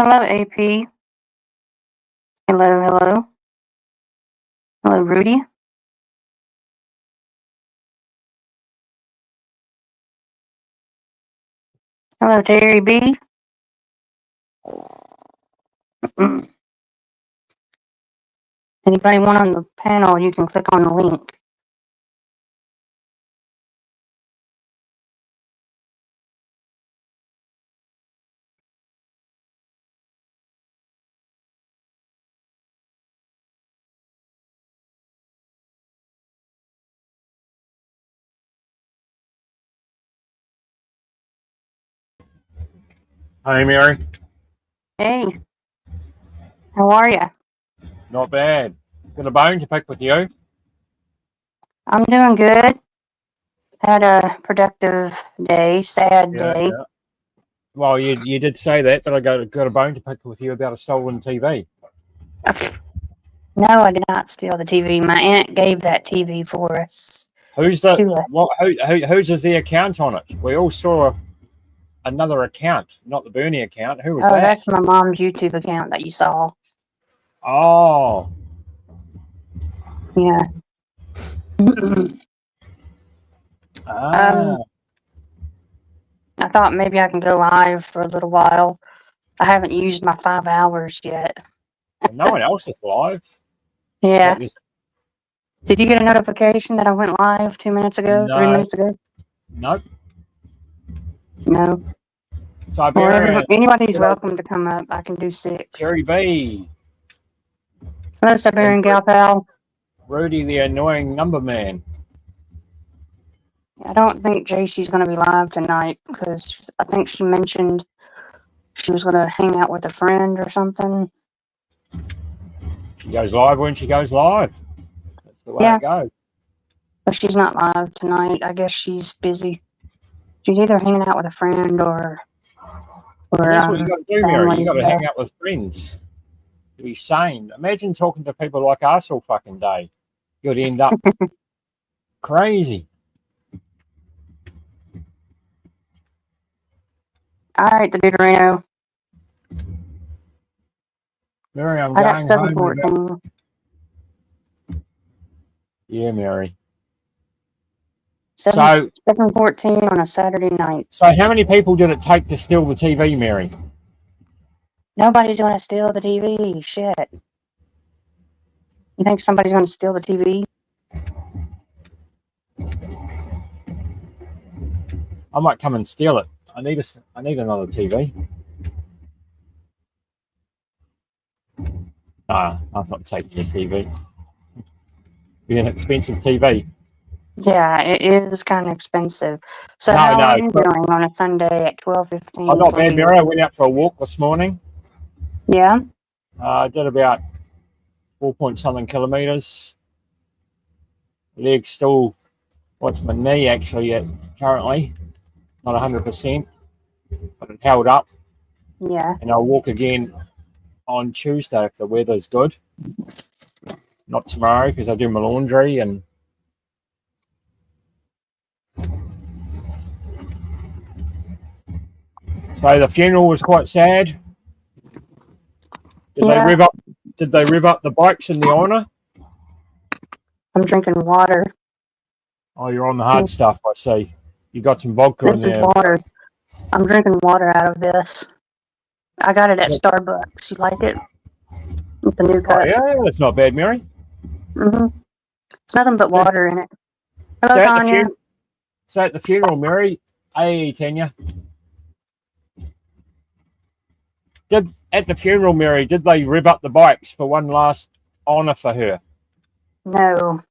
Hello, AP. Hello, hello. Hello, Rudy. Hello, Terry B. Anybody want on the panel, you can click on the link. Hi, Mary. Hey, how are ya? Not bad. Got a bone to pick with you. I'm doing good. Had a productive day, sad day. Yeah. Well, you did say that, but I got a bone to pick with you about a stolen TV. No, I did not steal the TV. My aunt gave that TV for us. Who's the To us. what? Whose is the account on it? We all saw another account, not the Bernie account. Who was Oh, that? that's my mom's YouTube account that you saw. Oh, Yeah. ah. I thought maybe I can go live for a little while. I haven't used my 5 hours yet. No one else is live. Yeah. Like this. Did you get a notification that I went live 2 minutes ago, 3 No, minutes ago? nope. No. Siberian. Anybody's welcome to come up. I can do 6. Terry B. Hello, Siberian Gal Pal. Rudy, the annoying number man. I don't think JC's going to be live tonight because I think she mentioned she was going to hang out with a friend or something. She goes live when she goes live. That's the way it goes. But she's not live tonight. I guess she's busy. She's either hanging out with a friend or that's what you got to do, Mary. family. You got to hang out with friends to be sane. Imagine talking to people like us all fucking day. You'd end up crazy. All right, the Deuterino. Mary, I'm I got going 714. home. Yeah, Mary. 714 on a Saturday night. So how many people did it take to steal the TV, Mary? Nobody's going to steal the TV. Shit. You think somebody's going to steal the TV? I might come and steal it. I need another TV. I'm not taking your TV. Be an expensive TV. Yeah, it is kind of expensive. So how are you doing on a Sunday at 12:15? I'm not bad, Mary. I went out for a walk this morning. Yeah? I did about 4-point-something kilometres. Legs still, what's my knee actually at currently? Not 100%, but it held up. Yeah. And I'll walk again on Tuesday if the weather's good. Not tomorrow because I do my laundry and. So the funeral was quite sad. Did they rev up the bikes in the honour? I'm drinking water. Oh, you're on the hard stuff, I see. You got some vodka in there. Water. I'm drinking water out of this. I got it at Starbucks. You like it? With the new cup. Oh, yeah, that's not bad, Mary. It's nothing but water in it. Hello, Tanya. So at the funeral, Mary. Hey, Tanya. At the funeral, Mary, did they rev up the bikes for one last honour for her? No.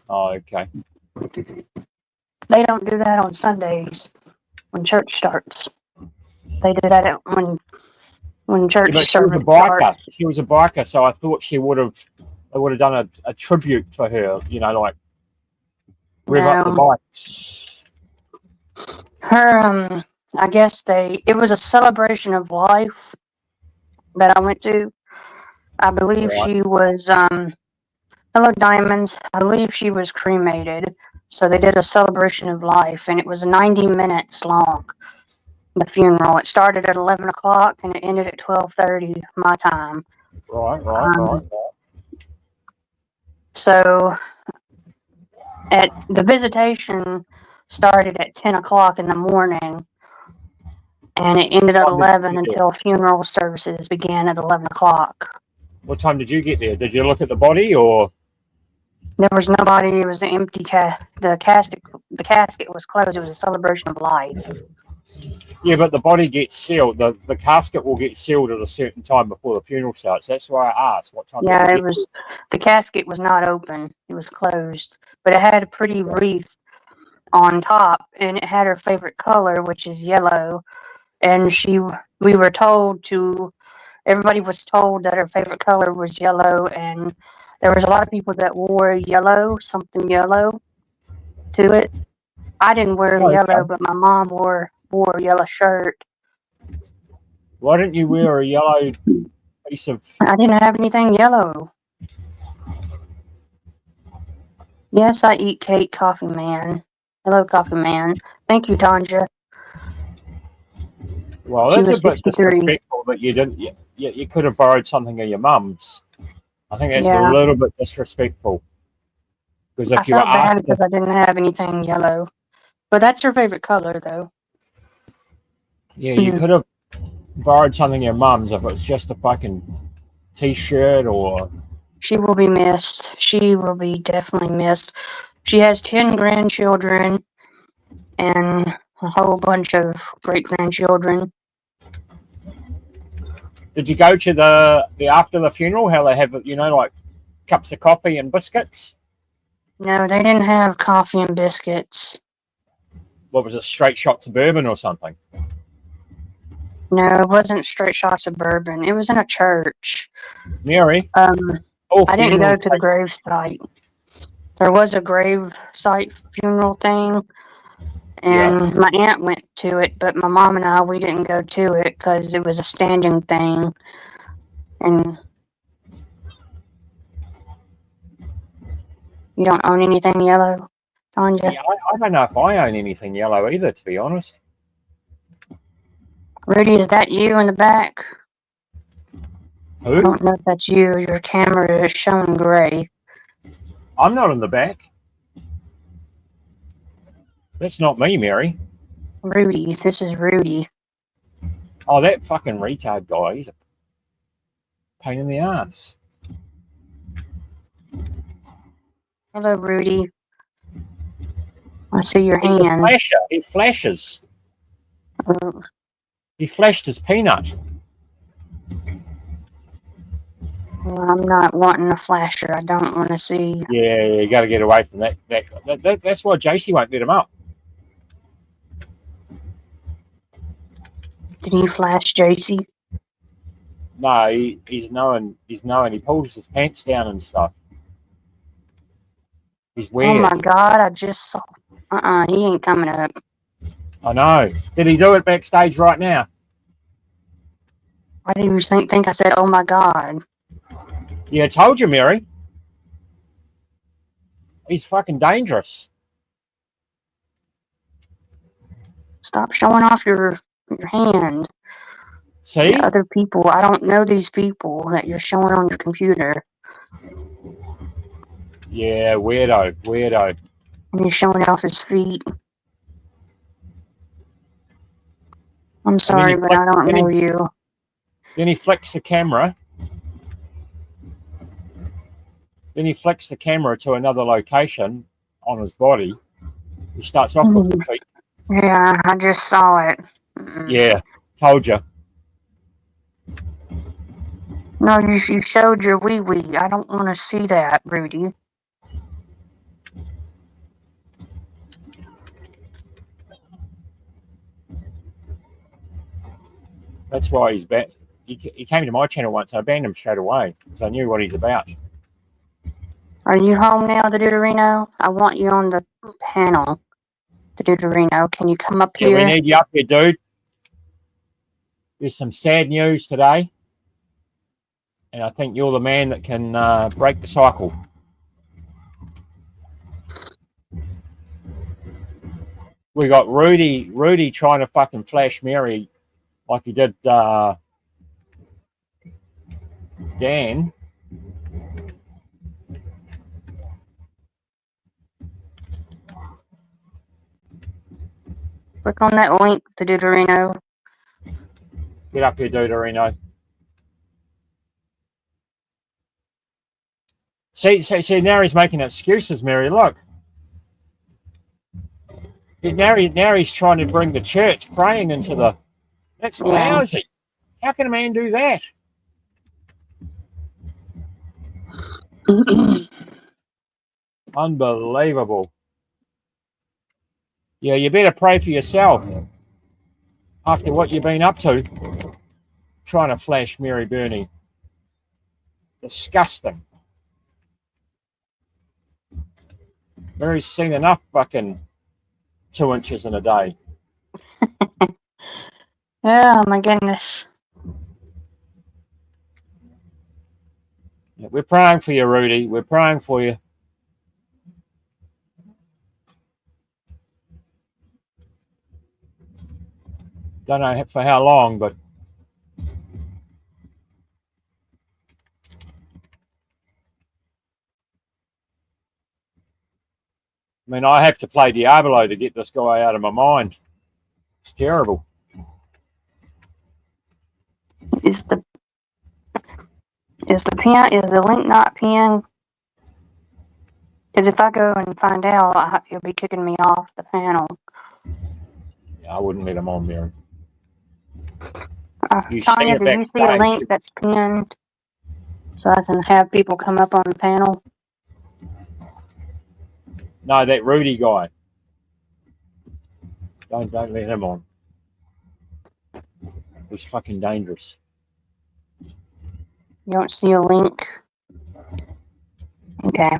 Oh, okay. They don't do that on Sundays when church starts. They do that when church starts. She was a biker, so I thought they would have done a tribute for her, like rev up the bikes. Her, I guess it was a celebration of life that I went to. I believe she was, hello, Diamonds. I believe she was cremated. So they did a celebration of life, and it was 90 minutes long. the funeral. It started at 11 o'clock and it ended at 12:30 my time. Right. So at the visitation started at 10 o'clock in the morning, and it ended at 11 until funeral services began at 11 o'clock. What time did you get there? Did you look at the body, or? There was nobody. It was an empty the casket was closed. It was a celebration of life. Yeah, but the body gets sealed. The casket will get sealed at a certain time before the funeral starts. That's why I asked what time. Yeah, the casket was not open. It was closed, but it had a pretty wreath on top, and it had her favorite color, which is yellow. And everybody was told that her favorite color was yellow, and there was a lot of people that wore something yellow to it. I didn't wear yellow, but my mom wore a yellow shirt. Why didn't you wear a yellow piece of? I didn't have anything yellow. Yes, I eat cake, Coffee Man. Hello, Coffee Man. Thank you, Tanja. Well, that's a bit disrespectful that you didn't. You could have borrowed something of your mum's. I think that's a little bit disrespectful. Because if you felt bad because I didn't have anything yellow, but that's her favorite color, though. Yeah, you could have borrowed something of your mum's if it was just a fucking t-shirt or. She will be missed. She will be definitely missed. She has 10 grandchildren and a whole bunch of great-grandchildren. Did you go to the after the funeral, how they have, like cups of coffee and biscuits? No, they didn't have coffee and biscuits. What was it, straight shots of bourbon or something? No, it wasn't straight shots of bourbon. It was in a church. Mary? I didn't go to the grave site. There was a grave site funeral thing, and my aunt went to it, but my mom and we didn't go to it because it was a standing thing. And you don't own anything yellow, Tanja? Yeah, I don't know if I own anything yellow either, to be honest. Rudy, is that you in the back? Who? I don't know if that's you. Your camera is showing gray. I'm not in the back. That's not me, Mary. Rudy, this is Rudy. Oh, that fucking retard guy. He's a pain in the ass. Hello, Rudy. I see your hand. He flashes. Oh. He flashed his peanut. Well, I'm not wanting a flasher. I don't want to see. Yeah, you got to get away from that. That's why JC won't let him up. Did you flash JC? No, he's knowing. He pulls his pants down and stuff. He's weird. Oh my God! I just saw. He ain't coming up. I know. Did he do it backstage right now? Why do you think I said, "Oh my God"? Yeah, I told you, Mary. He's fucking dangerous. Stop showing off your hand. See? Other people. I don't know these people that you're showing on your computer. Yeah, weirdo. And he's showing off his feet. I'm sorry, but I don't know you. Then he flicks the camera. Then he flicks the camera to another location on his body. He starts off with the feet. Yeah, I just saw it. Yeah, told you. No, you showed your wee-wee. I don't want to see that, Rudy. That's why he's banned. He came to my channel once and I banned him straight away because I knew what he's about. Are you home now, the Deuterino? I want you on the panel, the Deuterino. Can you come up here? Yeah, we need you up here, dude. There's some sad news today. And I think you're the man that can break the cycle. we got Rudy trying to fucking flash Mary like he did Dan. Click on that link to Deuterino. Get up here, Deuterino. See, now he's making excuses, Mary. Look. Now he's trying to bring the church praying into the... That's lousy. How can a man do that? Unbelievable. Yeah, you better pray for yourself after what you've been up to. Trying to flash Mary Burney. Disgusting. Mary's seen enough fucking 2 inches in a day. Oh my goodness. Yeah, we're praying for you, Rudy. We're praying for you. Don't know for how long, but I mean, I have to play Diablo to get this guy out of my mind. It's terrible. Is the link not pinned? Because if I go and find out, you'll be kicking me off the panel. Yeah, I wouldn't let him on there. Tanya, do you see a link that's pinned so I can have people come up on the panel? No, that Rudy guy. Don't let him on. He's fucking dangerous. You don't see a link? Okay.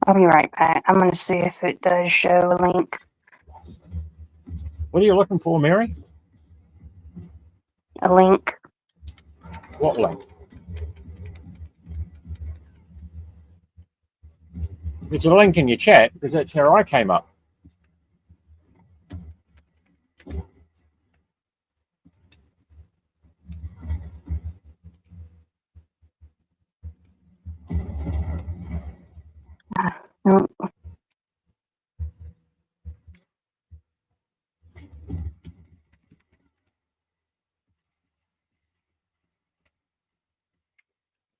I'll be right back. I'm going to see if it does show a link. What are you looking for, Mary? A link. What link? It's a link in your chat because that's how I came up. No.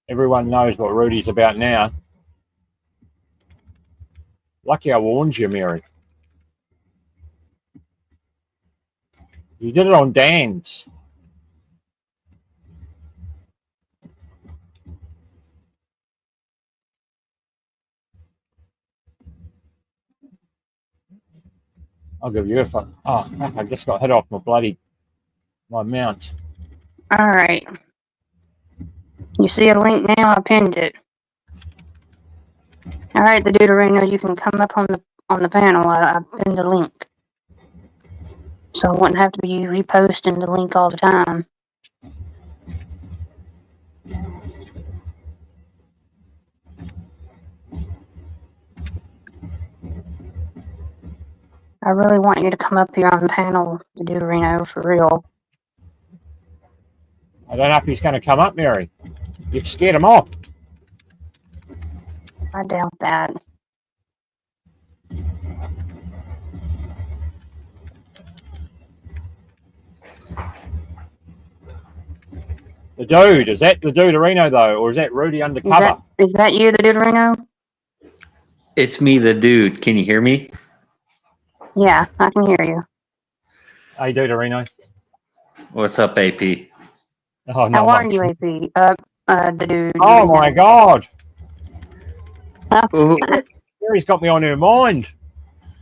Everyone knows what Rudy's about now. Lucky I warned you, Mary. You did it on Dan's. I'll give you a fuck. Oh, I just got hit off my mount. All right. You see a link now? I pinned it. All right, the Deuterino, you can come up on the panel. I pinned the link, so I wouldn't have to be reposting the link all the time. I really want you to come up here on the panel, the Deuterino, for real. I don't know if he's going to come up, Mary. You've scared him off. I doubt that. The dude, is that the Deuterino though, or is that Rudy undercover? Is that you, the Deuterino? It's me, the dude. Can you hear me? Yeah, I can hear you. Hey, Deuterino. What's up, AP? Oh, no, how are you, AP? The dude. Oh my God! Ooh, Mary's got me on her mind.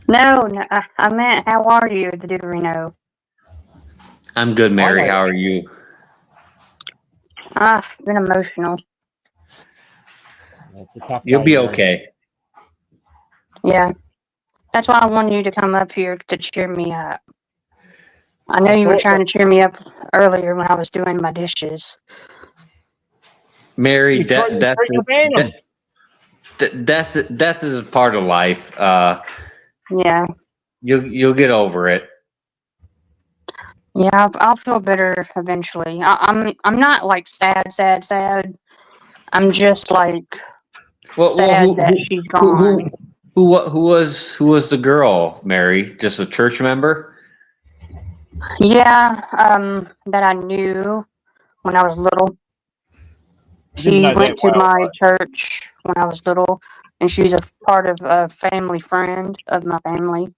No, I meant, how are you, the Deuterino? I'm good, Mary. How are you? I've been emotional. It's a tough You'll day, be Mary. okay. Yeah. That's why I wanted you to come up here to cheer me up. I know you were trying to cheer me up earlier when I was doing my dishes. Mary, You threw your banner. Death is a part of life. Yeah. You'll get over it. Yeah, I'll feel better eventually. I'm not like sad. I'm just like Well, sad that she's who, gone. who was the girl, Mary? Just a church member? Yeah, that I knew when I was little. Didn't She know that went to well, my though. church when I was little, and she's a part of a family friend of my family.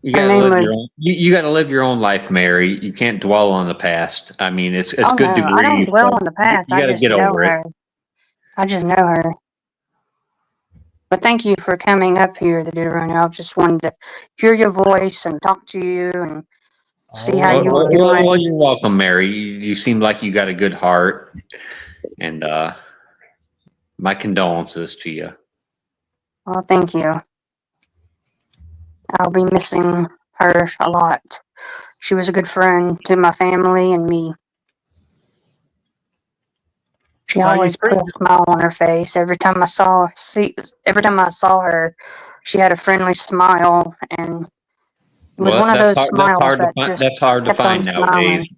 You Her gotta name live was. your own. You gotta live your own life, Mary. You can't dwell on the past. I mean, it's Oh good to no, I don't grieve, dwell but on the past. you I gotta just get know over it. her. I just know her. But thank you for coming up here, the Deuteronomy. I just wanted to hear your voice and talk to you and see how Oh, you were doing. You're welcome, Mary. You seem like you got a good heart, and my condolences to you. Well, thank you. I'll be missing her a lot. She was a good friend to my family and me. She So you always put think a smile on her face every time I saw her. She had a friendly smile, and it was Well, one of those smiles that just that's hard to kept on find nowadays. smiling.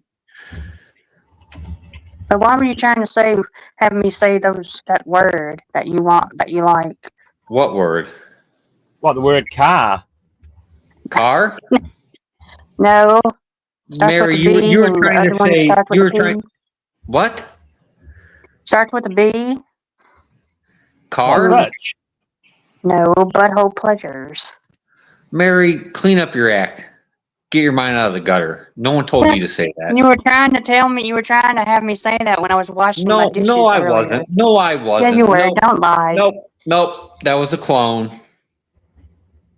But why were you trying to have me say that word that you like? What word? what the word car? Car? No, starts with Mary, a B, you were and the trying to other one say starts with you a were trying. P. What? Starts with a B. Car? And Rich. no, butthole pleasures. Mary, clean up your act. Get your mind out of the gutter. No one told you to say that. You were trying to tell me, you were trying to have me say that when I was washing my No, dishes I earlier. wasn't. No, I Yeah, wasn't. you were. Don't lie. Nope. That was a clone.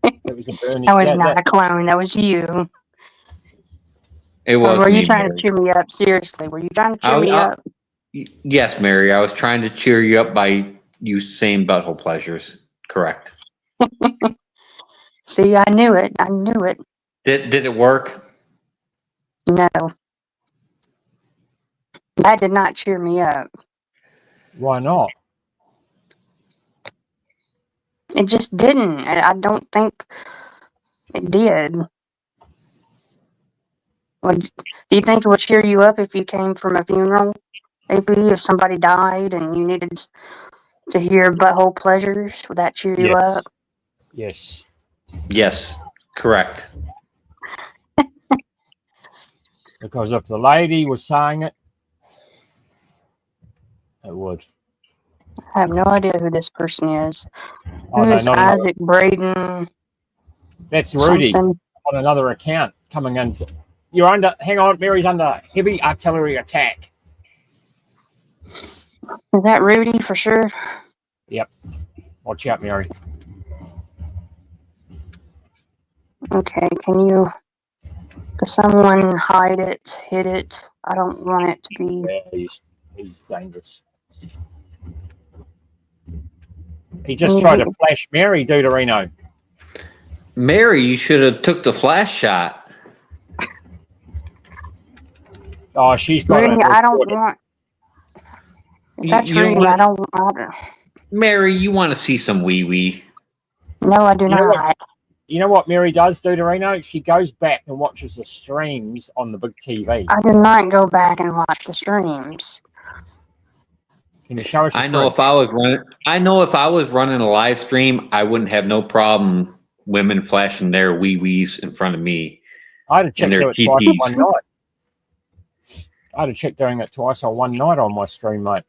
It was a Bernie. That was Yeah, not a clone. That was you. It Or was were you me, trying to Mary. cheer me up? Seriously, were you trying to cheer me I, up? yes, Mary. I was trying to cheer you up by you saying butthole pleasures. Correct. See, I knew it. I knew it. Did it work? No, that did not cheer me up. why not? It just didn't. I don't think it did. Do you think it would cheer you up if you came from a funeral? Maybe if somebody died and you needed to hear butthole pleasures, would that cheer you up? Yes. Yes. Correct. Because if the lady was saying it, it would. I have no idea who this person is. Oh no, Who's not another. Isaac Braden? That's Rudy Something. on another account coming into. You're under. Hang on, Mary's under heavy artillery attack. Is that Rudy for sure? Watch out, Mary. Okay, can someone hide it, hit it? I don't want it to be. Yeah, he's dangerous. He just tried to flash Mary, Deuterino. Mary, you should have took the flash shot. Oh, she's got Rudy, it. I don't want. If that's You Rudy, want- I don't want. Mary, you want to see some wee wee? No, I do You know what? not. You know what Mary does, Deuterino? She goes back and watches the streams on the big TV. I do not go back and watch the streams. Can you show us? I know if I was running a live stream, I wouldn't have no problem women flashing their wee wees in front of me. I had a chick and their do it twice TPs. on one night. I had a chick doing it twice on one night on my stream, mate.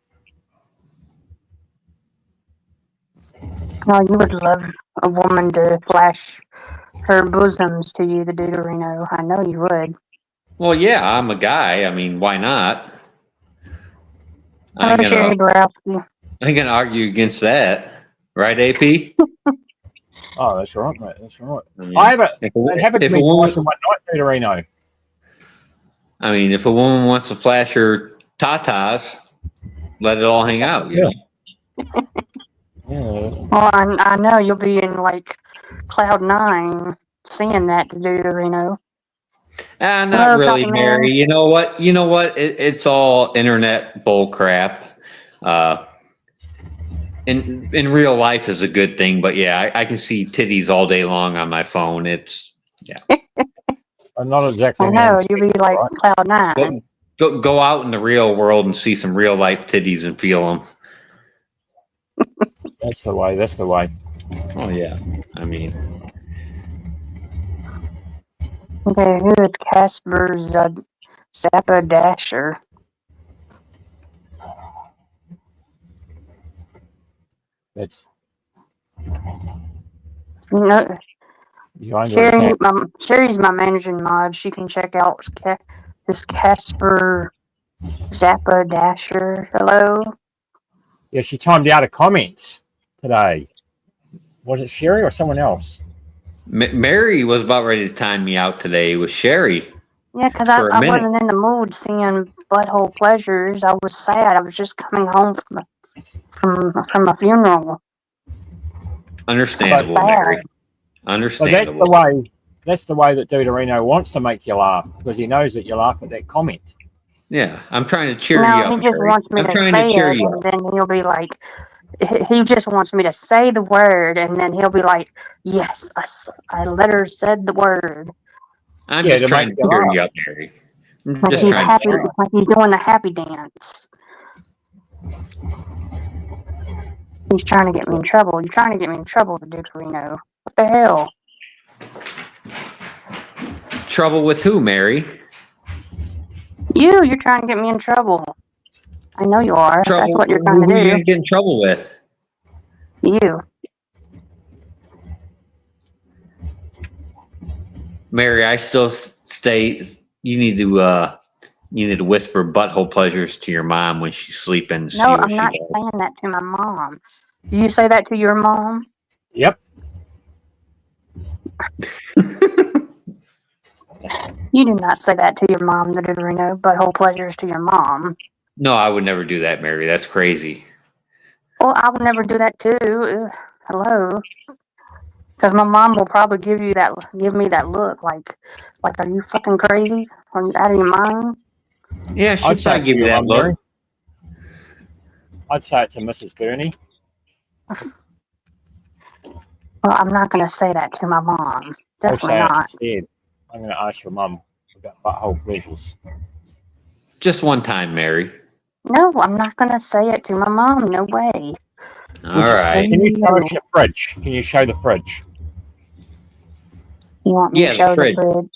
Oh, you would love a woman to flash her bosoms to you, the Deuterino. I know you would. Well, yeah, I'm a guy. I mean, why not? I Hello, Sherry Borowski. ain't gonna argue against that, right, AP? Oh, that's right, mate. That's right. I mean, I have it. if It happened to if a me woman, twice on one night, Deuterino. I mean, if a woman wants to flash her tatas, let it all hang out. You know? Yeah. Well, I know you'll be in like cloud 9 seeing that, the Deuterino. Not Hello, really, Cotton Mary. Man. You know what? It's all internet bull crap. in real life is a good thing, but yeah, I can see titties all day long on my phone. It's I'm not exactly. I know, you'd be speaking, like right? cloud nine. go out in the real world and see some real life titties and feel them. That's the way. That's the way. Oh yeah, I mean, Okay, who is Casper Zappa Dasher? It's No, you under attack. Sherry's my managing mod. She can check out this Casper Zappa Dasher. Hello. Yeah, she timed out a comment today. Was it Sherry or someone else? Mary was about ready to time me out today with Sherry. Yeah, because For a I minute. wasn't in the mood seeing Butthole Pleasures. I was sad. I was just coming home from a funeral. Understandable, But Mary. bad. But Understandable. that's the way that Deuterino wants to make you laugh, because he knows that you laugh at that comment. Yeah, I'm trying to cheer No, you up. he just Mary. wants me I'm to trying say to cheer it, you and up. then he'll be like, he just wants me to say the word, and then he'll be like, yes, I literally said the word. I'm Yeah, just to trying make to you cheer laugh. you up, Mary. I'm Like just he's trying happy, to cheer you up. like he's doing the happy dance. He's trying to get me in trouble. You're trying to get me in trouble, Deuterino. What the hell? Trouble with who, Mary? You're trying to get me in trouble. I know you are. That's Trouble. what you're trying Who to you do. gonna get in trouble with? You. Mary, I still stay. You need to whisper butthole pleasures to your mom when she's sleeping. No, See what I'm she not does. saying that to my mom. Do you say that to your mom? Yep. You do not say that to your mom, the Deuterino. Butthole pleasures to your mom. No, I would never do that, Mary. That's crazy. Well, I would never do that too. Ugh, hello. Because my mom will probably give me that look, like, are you fucking crazy? Are you out of your mind? Yeah, she'd I'd say probably it give to you your that mum, look. Mary. I'd say it to Mrs. Bernie. Well, I'm not going to say that to my mom. I'll Definitely say it not. instead. I'm going to ask your mum about butthole pleasures. Just one time, Mary. No, I'm not going to say it to my mom. No way. All right. Can you show us your fridge? Can you show the fridge? You want me Yeah, to show the fridge. the fridge?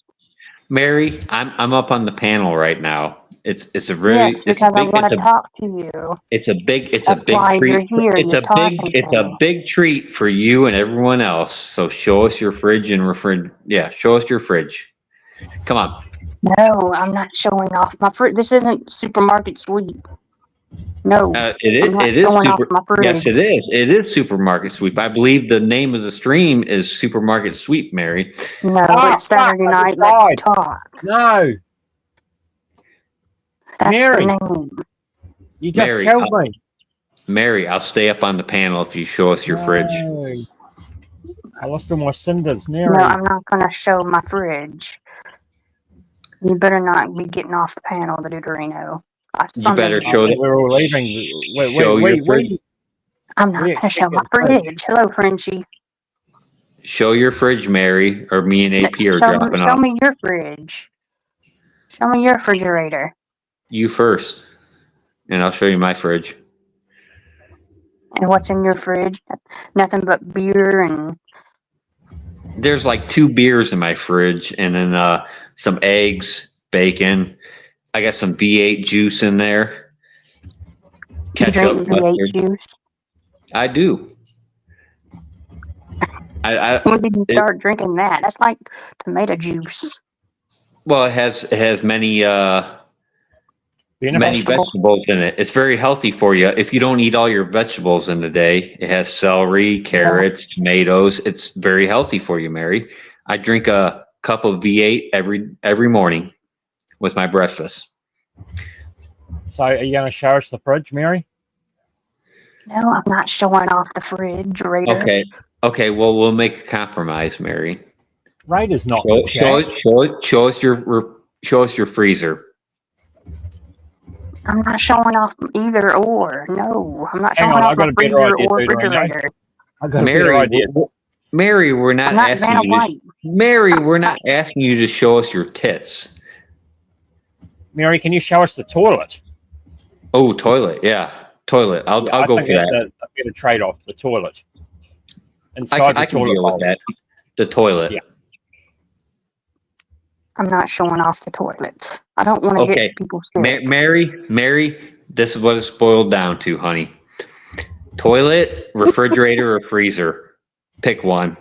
Mary, I'm up on the panel right now. It's a really Yes, because I want to talk to you. it's a big That's why treat. you're here. It's You're a talking it's to a me. big treat for you and everyone else. So show us your fridge and Yeah, show us your fridge. Come on. No, I'm not showing off my fridge. This isn't supermarket sweep. No, It I'm not is showing off super. my fridge. Yes, it is. It is Supermarket Sweep. I believe the name of the stream is Supermarket Sweep, Mary. No, Ah, it's Saturday fuck, I night. just Let's died. talk. No, That's Mary. the name. you just Mary, killed me. Mary, I'll stay up on the panel if you show us your fridge. No. I lost all my cinders, Mary. No, I'm not going to show my fridge. You better not be getting off the panel, the Deuterino. You better I show think we're all leaving. Show your fridge. I'm not We going to show my expect it fridge. Hello, Frenchie. Show your fridge, Mary, or me and AP are dropping Show off. me your fridge. Show me your refrigerator. You first, and I'll show you my fridge. And what's in your fridge? Nothing but beer and... There's like 2 beers in my fridge, and then some eggs, bacon. I got some V8 juice in there. You drink Ketchup, V8 mustard. juice. I do. When did you start drinking that? That's like tomato juice. Well, it has many Benefits. vegetables in it. It's very healthy for you. If you don't eat all your vegetables in the day, it has celery, carrots, tomatoes. It's very healthy for you, Mary. I drink a cup of V8 every morning with my breakfast. So, are you going to show us the fridge, Mary? No, I'm not showing off the refrigerator. Okay. Well, we'll make a compromise, Mary. Raiders not. Show us your freezer. I'm not showing off either or. No, I'm not Hang showing on, off I've got my a better freezer idea, or Deuterino. refrigerator. I've got a better Mary, idea. Mary, we're not I'm not asking Vanna you to, White. Mary, we're not asking you to show us your tits. Mary, can you show us the toilet? Oh, toilet. Yeah, toilet. I'll I go think for that's that. a better trade-off, the toilet. I Inside can the toilet deal with bowl. that. The toilet. Yeah. I'm not showing off the toilets. I don't want to Okay. get people sick. Mary, this is what it's boiled down to, honey. Toilet, refrigerator, or freezer. Pick one.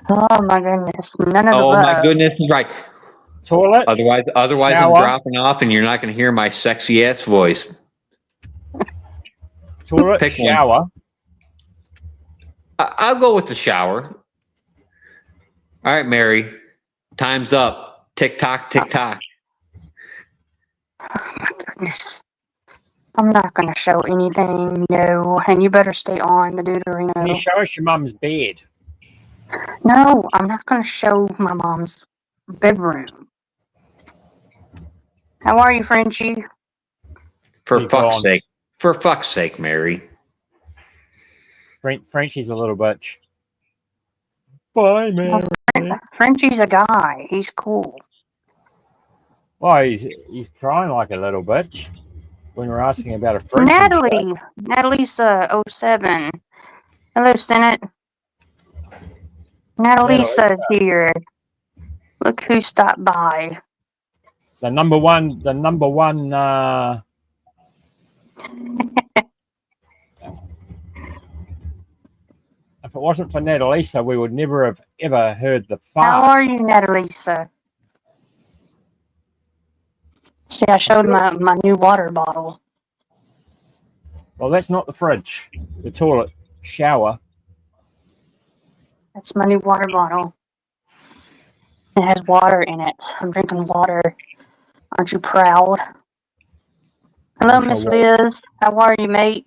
Oh my goodness, none of the Oh my above. goodness, right. Toilet, Otherwise, shower. I'm dropping off, and you're not going to hear my sexy ass voice. toilet, Pick one. shower. I'll go with the shower. All right, Mary. Time's up. Tick tock, tick tock. Oh my goodness. I'm not going to show anything, no. And you better stay on the Can you Deuterino. show us your mum's bed? No, I'm not going to show my mom's bedroom. How are you, Frenchie? For You're fuck's gone. sake. For fuck's sake, Mary. Frenchie's a little bitch. Bye, Mary. Frenchie's a guy. He's cool. Well, he's crying like a little bitch when we're asking about a French. Natalie's 07. Hello, Senate. Natalie's here. Look who stopped by. The number one. If it wasn't for Natalisa, we would never have ever heard the How fart. are you, Natalisa? See, I showed my new water bottle. Well, that's not the fridge. The toilet, shower. That's my new water bottle. It has water in it. I'm drinking water. Aren't you proud? Hello, I'm sure Miss what- Liz. How are you, mate?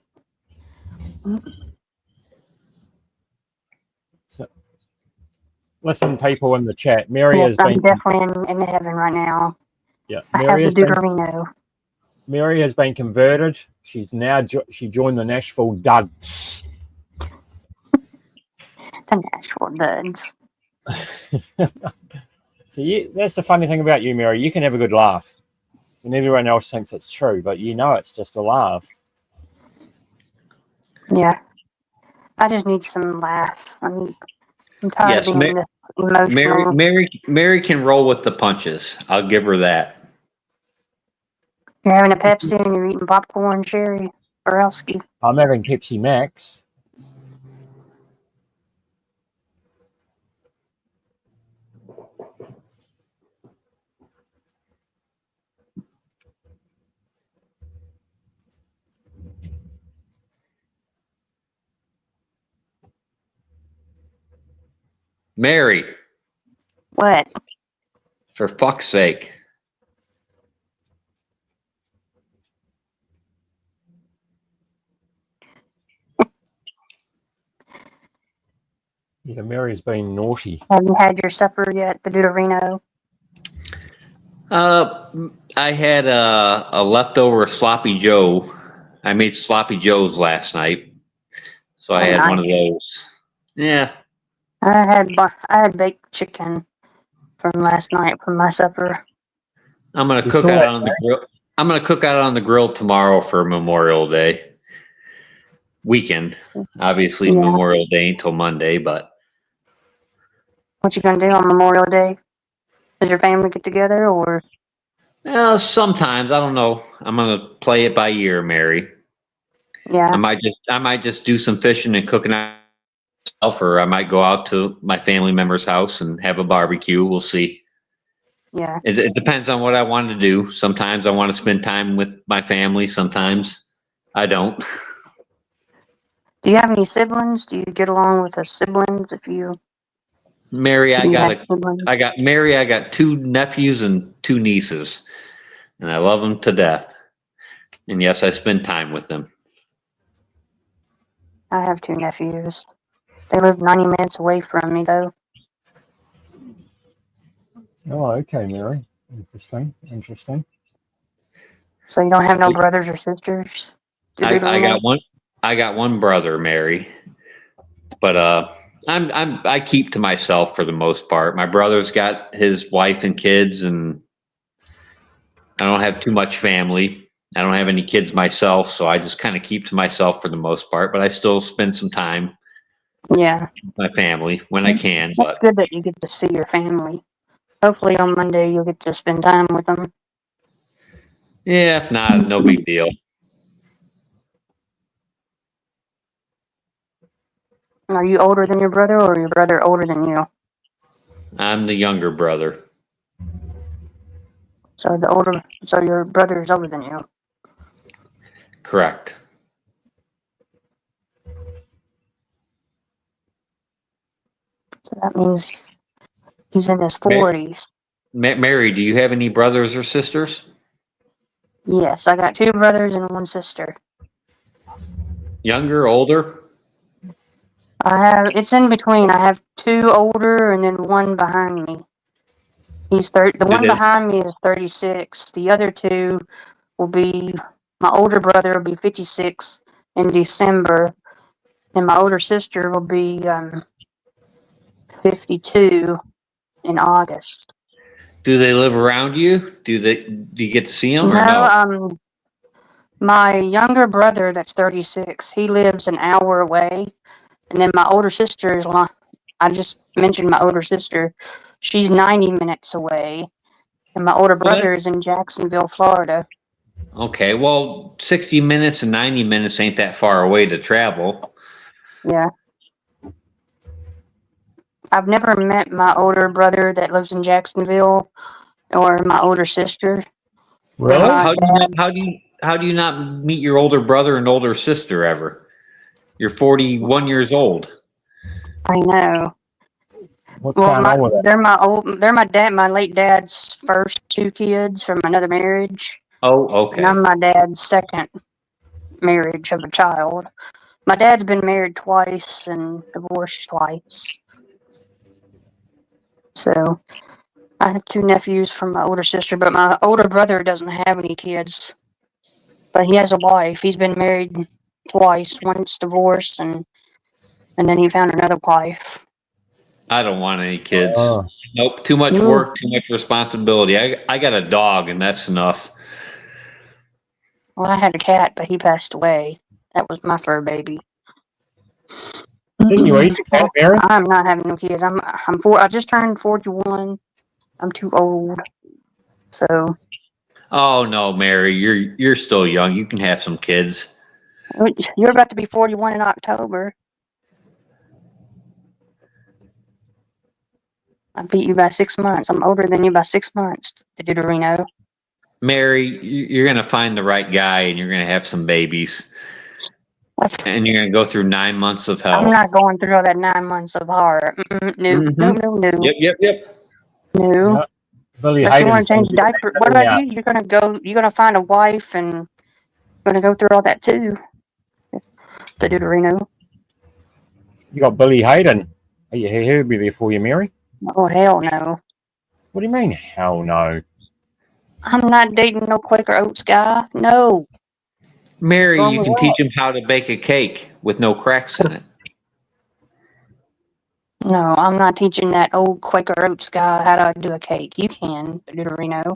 Listen, people in the chat. Mary Yes, has I'm been. definitely in heaven right now. Yeah, I have Mary the has been. Deuterino. Mary has been converted. She's now she joined the Nashville Duds. The Nashville Duds. So that's the funny thing about you, Mary. You can have a good laugh, and everyone else thinks it's true, but you know it's just a laugh. Yeah. I just need some laughs. I'm tired Yes, of being this emotional. Mary can roll with the punches. I'll give her that. You're having a Pepsi and you're eating popcorn, Sherry Borowski. I'm having Pepsi Max. Mary, What? for fuck's sake. Yeah, Mary's been naughty. Have you had your supper yet, the Deuterino? I had a leftover sloppy Joe. I made sloppy Joes last night, so I Oh, had nice. one of those. Yeah, I had baked chicken from last night for my supper. I'm gonna You cook saw out that, on the grill. I'm gonna cook out on the grill tomorrow for Memorial Day weekend. Obviously, Yeah. Memorial Day until Monday, but What you gonna do on Memorial Day? Does your family get together, or sometimes I don't know. I'm gonna play it by ear, Mary. yeah? I might just do some fishing and cooking out myself, or I might go out to my family member's house and have a barbecue. We'll see. Yeah. It depends on what I want to do. Sometimes I want to spend time with my family. Sometimes I don't. Do you have any siblings? Do you get along with the siblings if you? Mary, I do you got have siblings? I got 2 nephews and 2 nieces, and I love them to death. And yes, I spend time with them. I have 2 nephews. They live 90 minutes away from me, though. Oh, okay, Mary. Interesting. So you don't have no brothers or sisters? to do the I got remote? one. I got one brother, Mary, but I keep to myself for the most part. My brother's got his wife and kids, and I don't have too much family. I don't have any kids myself, so I just kind of keep to myself for the most part. But I still spend some time Yeah. with my family when I can. That's But good that you get to see your family. Hopefully on Monday you'll get to spend time with them. yeah, nah, no big deal. Are you older than your brother or your brother older than you? I'm the younger brother. So your brother is older than you. Correct. So that means he's in his Ma- 40s. Mary, do you have any brothers or sisters? Yes, I got 2 brothers and 1 sister. Younger, older? It's in between. I have 2 older and then 1 behind me. The Do one they? behind me is 36. The other 2 will be, my older brother will be 56 in December, and my older sister will be 52 in August. Do they live around you? Do you get to see them or No, no? my younger brother that's 36, he lives an hour away, and then my older sister is I just mentioned my older sister. She's 90 minutes away, and my older Well, brother is in Jacksonville, Florida. okay. Well, 60 minutes and 90 minutes ain't that far away to travel. Yeah. I've never met my older brother that lives in Jacksonville or my older sister. Really? How do you not, how do you not meet your older brother and older sister ever? You're 41 years old. I know. What's Well, going on with it? they're my late dad's first 2 kids from another marriage, Oh, and okay. I'm my dad's second marriage of a child. My dad's been married twice and divorced twice. So I have 2 nephews from my older sister, but my older brother doesn't have any kids. But he has a wife. He's been married twice, once divorced, and then he found another wife. I don't want any kids. Oh. Nope. Too much Ooh. work, too much responsibility. I got a dog, and that's enough. Well, I had a cat, but he passed away. That was my fur baby. Didn't you eat the cat, Mary? I'm not having no kids. I just turned 41. I'm too old. So Oh no, Mary, you're still young. You can have some kids. you're about to be 41 in October. I beat you by 6 months. I'm older than you by 6 months, the Deuterino. Mary, you're gonna find the right guy, and you're gonna have some babies, and you're gonna go through 9 months of hell. I'm not going through all that 9 months of horror. No, no. Yep. No. Yeah. Billy Unless you want Hayden's to change diaper. What about you? You're gonna find a wife and you're gonna go through all that too. The Deuterino. You got Billy Hayden. He'll be there for you, Mary. Oh hell no. What do you mean? Hell no. I'm not dating no Quaker Oats guy. No. Mary, Wrong you with can that? teach him how to bake a cake with no cracks in it. No, I'm not teaching that old Quaker Oats guy how to do a cake. You can, the Deuterino.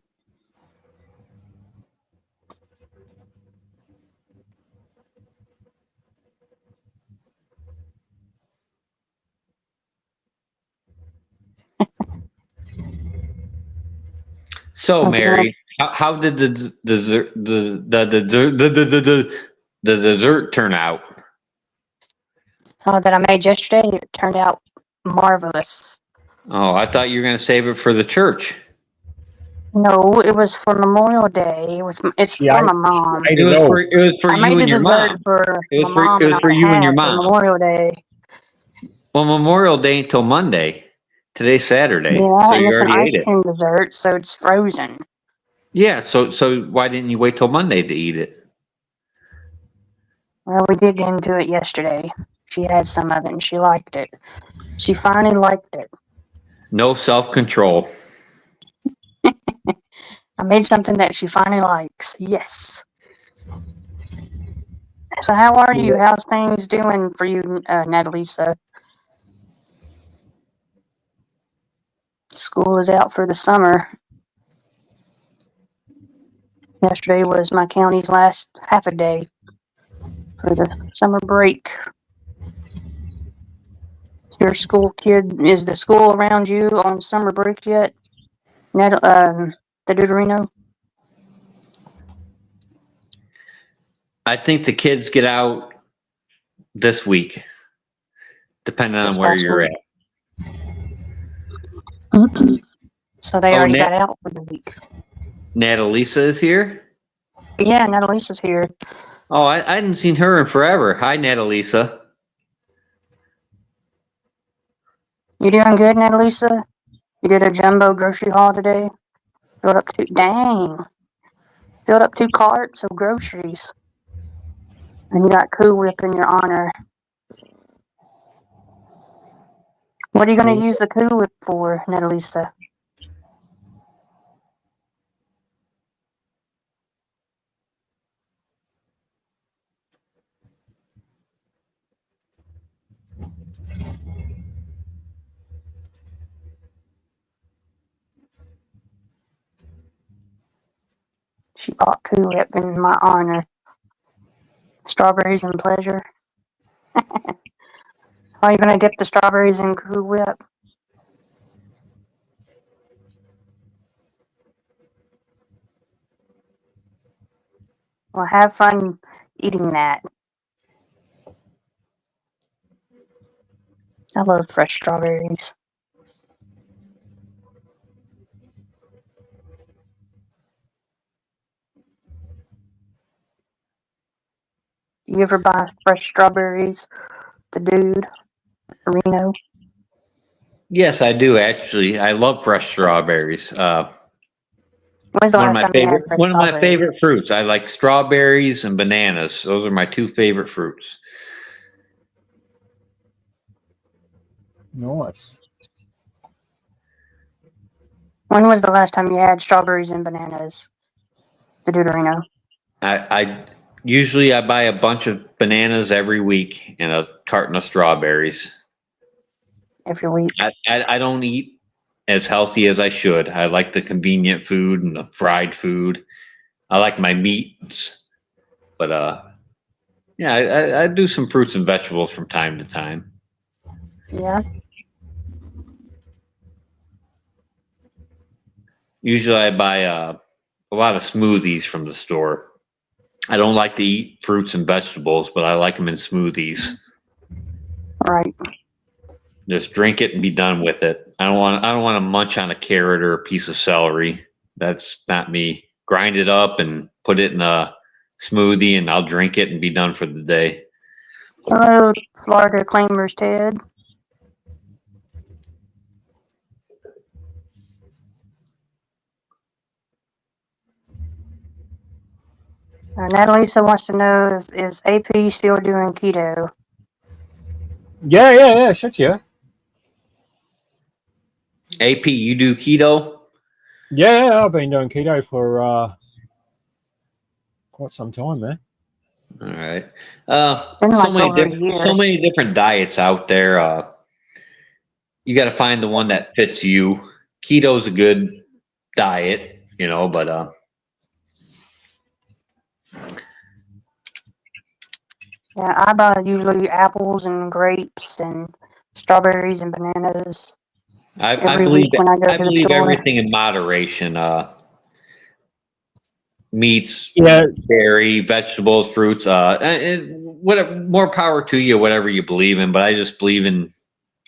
So, Okay. Mary, how did the dessert turn out? That I made yesterday, it turned out marvelous. Oh, I thought you were gonna save it for the church. No, it was for Memorial Day. It's She for ate- my mom. Ate It it was all. for I you made the and your dessert mom. for It my was for mom it and was I for to you and your have for mom. Memorial Day. Well, Memorial Day ain't till Monday. Today's Saturday, Yeah, so and you it's an already ice ate it. cream dessert, so it's frozen. Yeah. So why didn't you wait till Monday to eat it? Well, we did get into it yesterday. She had some of it and she liked it. She finally liked it. No self control. I made something that she finally likes. Yes. So how are you? How's things doing for you, Natalisa? School is out for the summer. Yesterday was my county's last half a day for the summer break. Your school kid, is the school around you on summer break yet? The Deuterino? I think the kids get out this week, depending on This where past you're week. at. So they Oh, already got out for the week. Natalisa is here? Yeah, Natalisa's here. Oh, I hadn't seen her in forever. Hi, Natalisa. You doing good, Natalisa? You did a jumbo grocery haul today? Filled up two carts of groceries. And you got Cool Whip in your honor. What are you going to use the Cool Whip for, Natalisa? She bought Cool Whip in my honor. Strawberries and pleasure. Are you going to dip the strawberries in Cool Whip? Well, have fun eating that. I love fresh strawberries. Do you ever buy fresh strawberries? The dude, Reno? Yes, I do actually. I love fresh strawberries. When's the last time you had fresh One of my strawberries? favorite fruits. I like strawberries and bananas. Those are my two favorite fruits. Nice. When was the last time you had strawberries and bananas? The Deuterino. I usually I buy a bunch of bananas every week and a carton of strawberries. Every week. I don't eat as healthy as I should. I like the convenient food and the fried food. I like my meats, but yeah, I do some fruits and vegetables from time to time. Yeah. Usually I buy a lot of smoothies from the store. I don't like to eat fruits and vegetables, but I like them in smoothies. Right. Just drink it and be done with it. I don't want to munch on a carrot or a piece of celery. That's not me. Grind it up and put it in a smoothie and I'll drink it and be done for the day. Hello, Florida Claimers Ted. Natalisa wants to know if is AP still doing keto? Yeah, shit, yeah. AP, you do keto? Yeah, I've been doing keto for quite some time, man. All right. Been like So many over a different, year. so many different diets out there. You got to find the one that fits you. Keto's a good diet, but Yeah, I buy usually apples and grapes and strawberries and bananas I every believe week when I go I to the believe store. everything in moderation. Meats, Yeah, dairy, vegetables, fruits. Whatever, more power to you, whatever you believe in. But I just believe in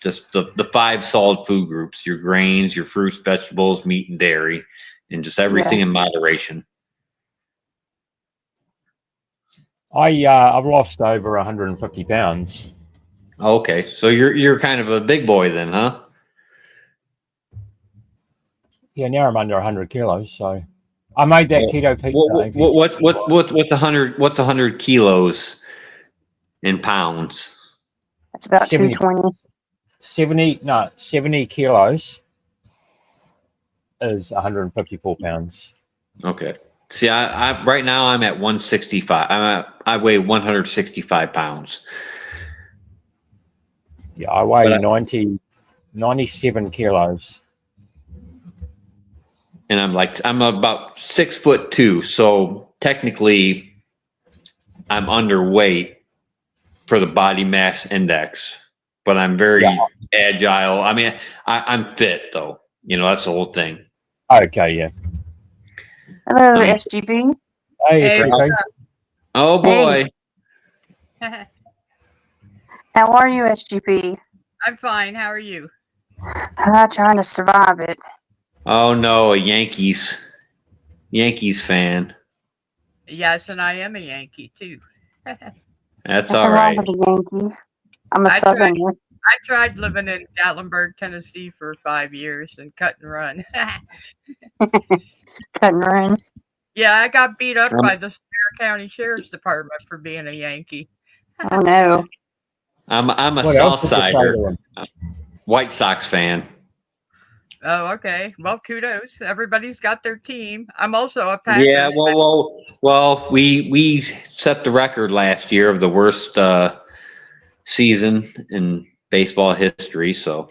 just the five solid food groups: your grains, your fruits, vegetables, meat, and dairy, and just everything in moderation. I've lost over 150 pounds. Okay, so you're kind of a big boy then, huh? Yeah, now I'm under 100 kilos. So I made that keto pizza. What's 100 kilos in pounds? That's about 70 220. 70 kilos is 154 pounds. Okay. See, I right now I'm at 165. I weigh 165 pounds. Yeah, I weigh But 97 kilos. And I'm about 6'2", so technically I'm underweight for the body mass index, but I'm very agile. I mean, I'm fit though. That's the whole thing. Okay, yeah. Hello, I mean- SGP. Hey, Hey, okay. Oh boy. How are you, SGP? I'm fine. How are you? Trying to survive it. Oh no, a Yankees fan. Yes, and I am a Yankee too. That's Nothing all wrong right. with a Yankee. I'm a I tried- Southerner. I tried living in Gatlinburg, Tennessee for 5 years and cut and run. Couldn't run. Yeah, I got beat up by the Spear County Sheriff's Department for being a Yankee. Oh no. I'm a What else did you say Southsider, to him? White Sox fan. Oh, okay. Well, kudos. Everybody's got their team. I'm also a Packers. Yeah, fan. well, we set the record last year of the worst season in baseball history. So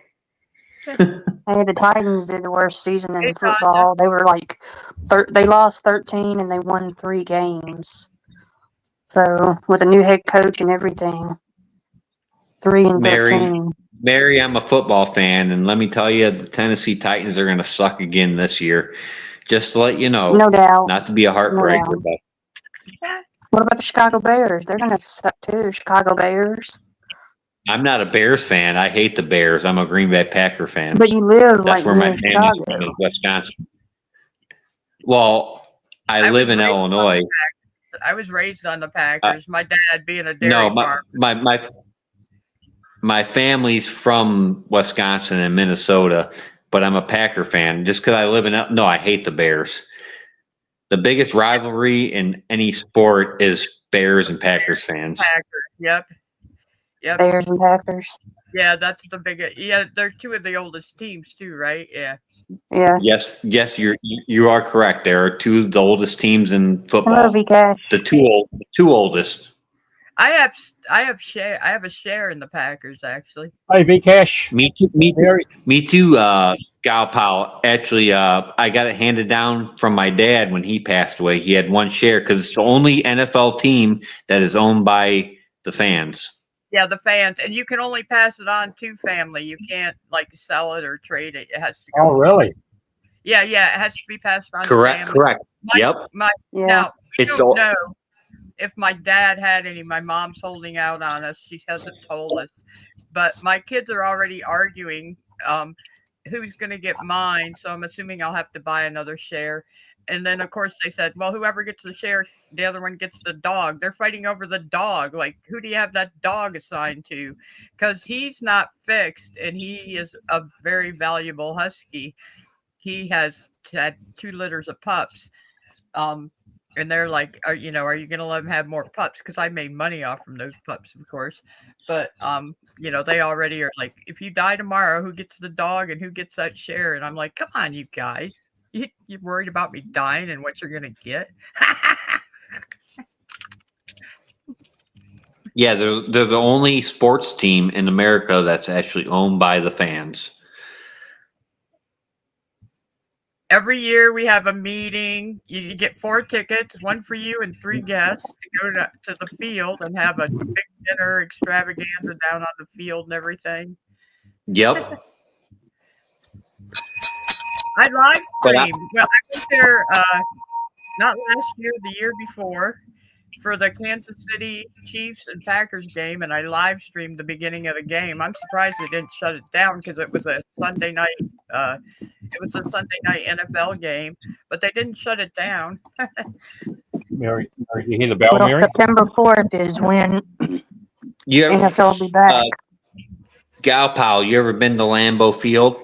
Hey, the Titans did the worst season in Hey, Tanya. football. They were like, they lost 13 and they won 3 games. So with a new head coach and everything, 3-13. Mary, I'm a football fan, and let me tell you, the Tennessee Titans are going to suck again this year. Just to let you know, No doubt. not to be a heartbreaker, No. but What about the Chicago Bears? They're gonna suck too. Chicago Bears. I'm not a Bears fan. I hate the Bears. I'm a Green Bay Packer fan. But you live That's like where my near family's from, Chicago. is Wisconsin. Well, I I live was in raised Illinois. I was raised on the Packers. My dad being a dairy No, farmer. my family's from Wisconsin and Minnesota, but I'm a Packer fan. Just because I live in no, I hate the Bears. The biggest rivalry in any sport is Bears and Packers fans. Packers. Yep. Bears and Packers. Yeah, that's the biggest. Yeah, they're two of the oldest teams too, right? Yeah. Yeah. Yes, you are correct. There are two of the oldest teams in Hello, football. Vcash. The two oldest. I have a share in the Packers actually. Hey, Vcash. Me too. Gal Pal. Actually, I got it handed down from my dad when he passed away. He had one share because it's the only NFL team that is owned by the fans. Yeah, the fans, and you can only pass it on to family. You can't like sell it or trade it. It has to go. Oh, really? Yeah, it has to be passed on. Correct. To family. Yep. Yeah. Now we It's don't all- know if my dad had any. My mom's holding out on us. She hasn't told us, but my kids are already arguing who's going to get mine. So I'm assuming I'll have to buy another share. And then of course they said, well, whoever gets the share, the other one gets the dog. They're fighting over the dog. Like, who do you have that dog assigned to? Because he's not fixed, and he is a very valuable husky. He has had 2 litters of pups. And they're like, are you going to let him have more pups? Because I made money off from those pups, of course. But, they already are like, if you die tomorrow, who gets the dog and who gets that share? And I'm like, come on, you guys. You're worried about me dying and what you're going to get? Yeah, they're the only sports team in America that's actually owned by the fans. Every year we have a meeting. You get 4 tickets, 1 for you and 3 guests to go to the field and have a big dinner extravaganza down on the field and everything. Yep. I live But I- streamed. Well, I was there not last year, the year before, for the Kansas City Chiefs and Packers game, and I live streamed the beginning of the game. I'm surprised they didn't shut it down because it was a Sunday night. It was a Sunday night NFL game, but they didn't shut it down. Mary, you hear the bell, Well, Mary? September 4th is when You ever, NFL will be back. Gal Pal, you ever been to Lambeau Field?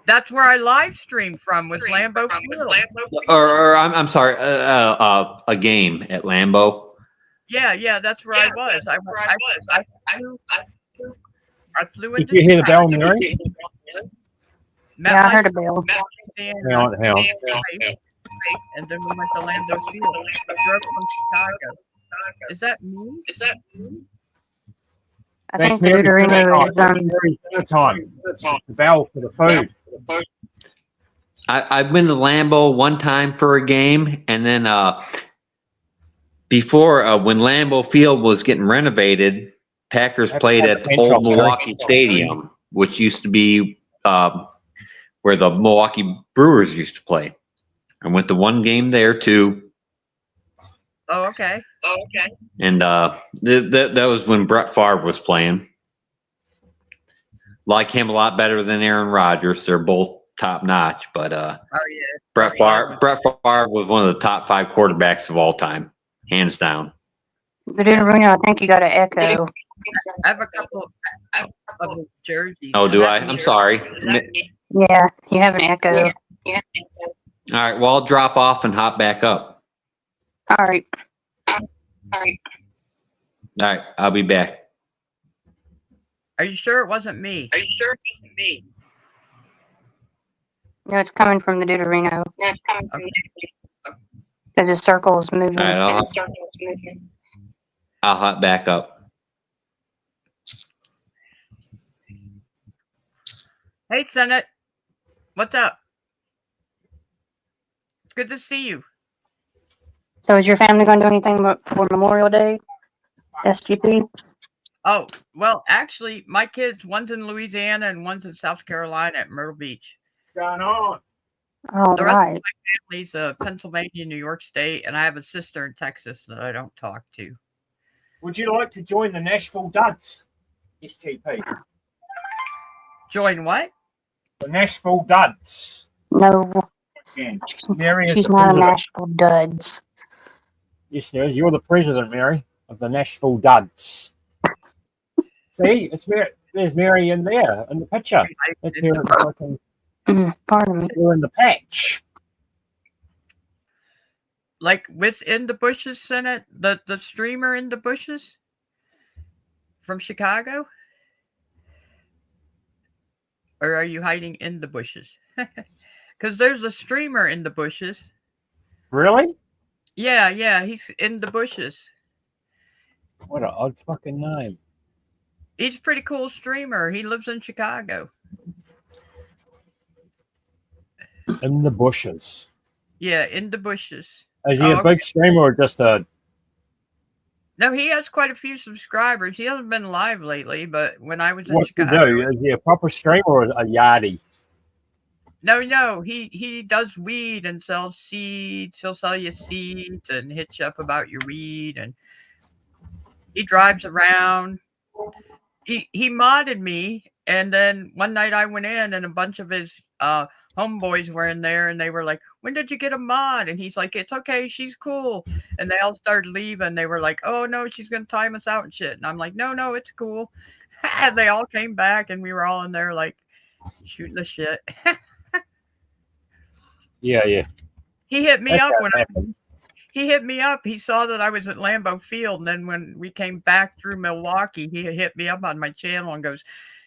That's where I live streamed from, was Lambeau Field. Or I'm sorry, a game at Lambeau. Yeah, that's where I was. I flew Did into you hear the bell, Chicago. Mary? Yeah, I heard a bell. Hang on. and then we went to Lambeau Field. I drove from Chicago. Is that me? I Thanks, think the Mary. Deuterino is Mary's dinner time. The bell for the food. I've been to Lambeau one time for a game, and then before when Lambeau Field was getting renovated, Packers played at the old Milwaukee Stadium, which used to be where the Milwaukee Brewers used to play. I went to one game there too. Oh, okay. And that was when Brett Favre was playing. Like him a lot better than Aaron Rodgers. They're both top notch, but Oh yeah. Brett Favre was one of the top 5 quarterbacks of all time, hands down. the Deuterino. I think you got an echo. I have a couple of his jerseys. Oh, do Is I? that I'm me? sorry. Yeah, you have an echo. All right, well, I'll drop off and hop back up. All right. All right, I'll be back. Are you sure it wasn't me? No, it's coming from the Deuterino Okay. because the circle is moving. All right, I'll hop back up. Hey, Senate. What's up? It's good to see you. So is your family going to do anything for Memorial Day? SGP? Oh, well, actually, my kids, one's in Louisiana and one's in South Carolina at Myrtle Beach. What's going on? All The rest of right. Family's Pennsylvania, New York State, and I have a sister in Texas that I don't talk to. Would you like to join the Nashville Duds? SGP. Join what? The Nashville Duds. No, Again, Mary is she's the not a president. Nashville Duds. Yes, there is. You're the president, Mary, of the Nashville Duds. See, it's Mary. There's Mary in there in the picture. That's her fucking Pardon me. her in the patch. Like within the bushes, Senate? The streamer in the bushes? From Chicago? Or are you hiding in the bushes? Because there's a streamer in the bushes. Really? Yeah, he's in the bushes. What an odd fucking name. He's a pretty cool streamer. He lives in Chicago. In the bushes. Yeah, in the bushes. Is he Oh, a big streamer or just a? No, he has quite a few subscribers. He hasn't been live lately, but when I was in What's he Chicago, do? Is he a proper streamer or a yardie? no, he does weed and sells seeds. He'll sell you seeds and hit you up about your weed, and he drives around. He modded me, and then one night I went in, and a bunch of his homeboys were in there, and they were like, "When did you get a mod?" And he's like, "It's okay, she's cool." And they all started leaving. They were like, "Oh no, she's gonna time us out and shit." And I'm like, "No, it's cool." And they all came back, and we were all in there like shooting the shit. Yeah. He hit me That's up how when it happened. he hit me up. He saw that I was at Lambeau Field, and then when we came back through Milwaukee, he hit me up on my channel and goes,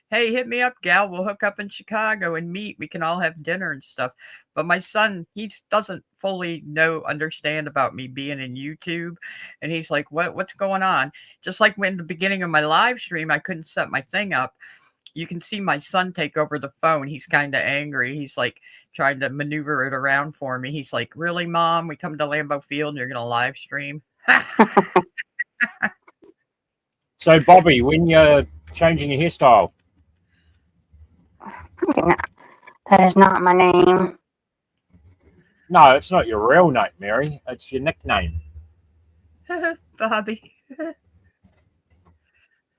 "Hey, hit me up, gal. We'll hook up in Chicago and meet. We can all have dinner and stuff." But my son, he doesn't fully understand about me being in YouTube, and he's like, "What's going on?" Just like when the beginning of my live stream, I couldn't set my thing up. You can see my son take over the phone. He's kind of angry. He's like trying to maneuver it around for me. He's like, "Really, Mom? We come to Lambeau Field and you're going to live stream?" So, Bobby, when you're changing your hairstyle, That is not my name. no, it's not your real name, Mary. It's your nickname. Bobby.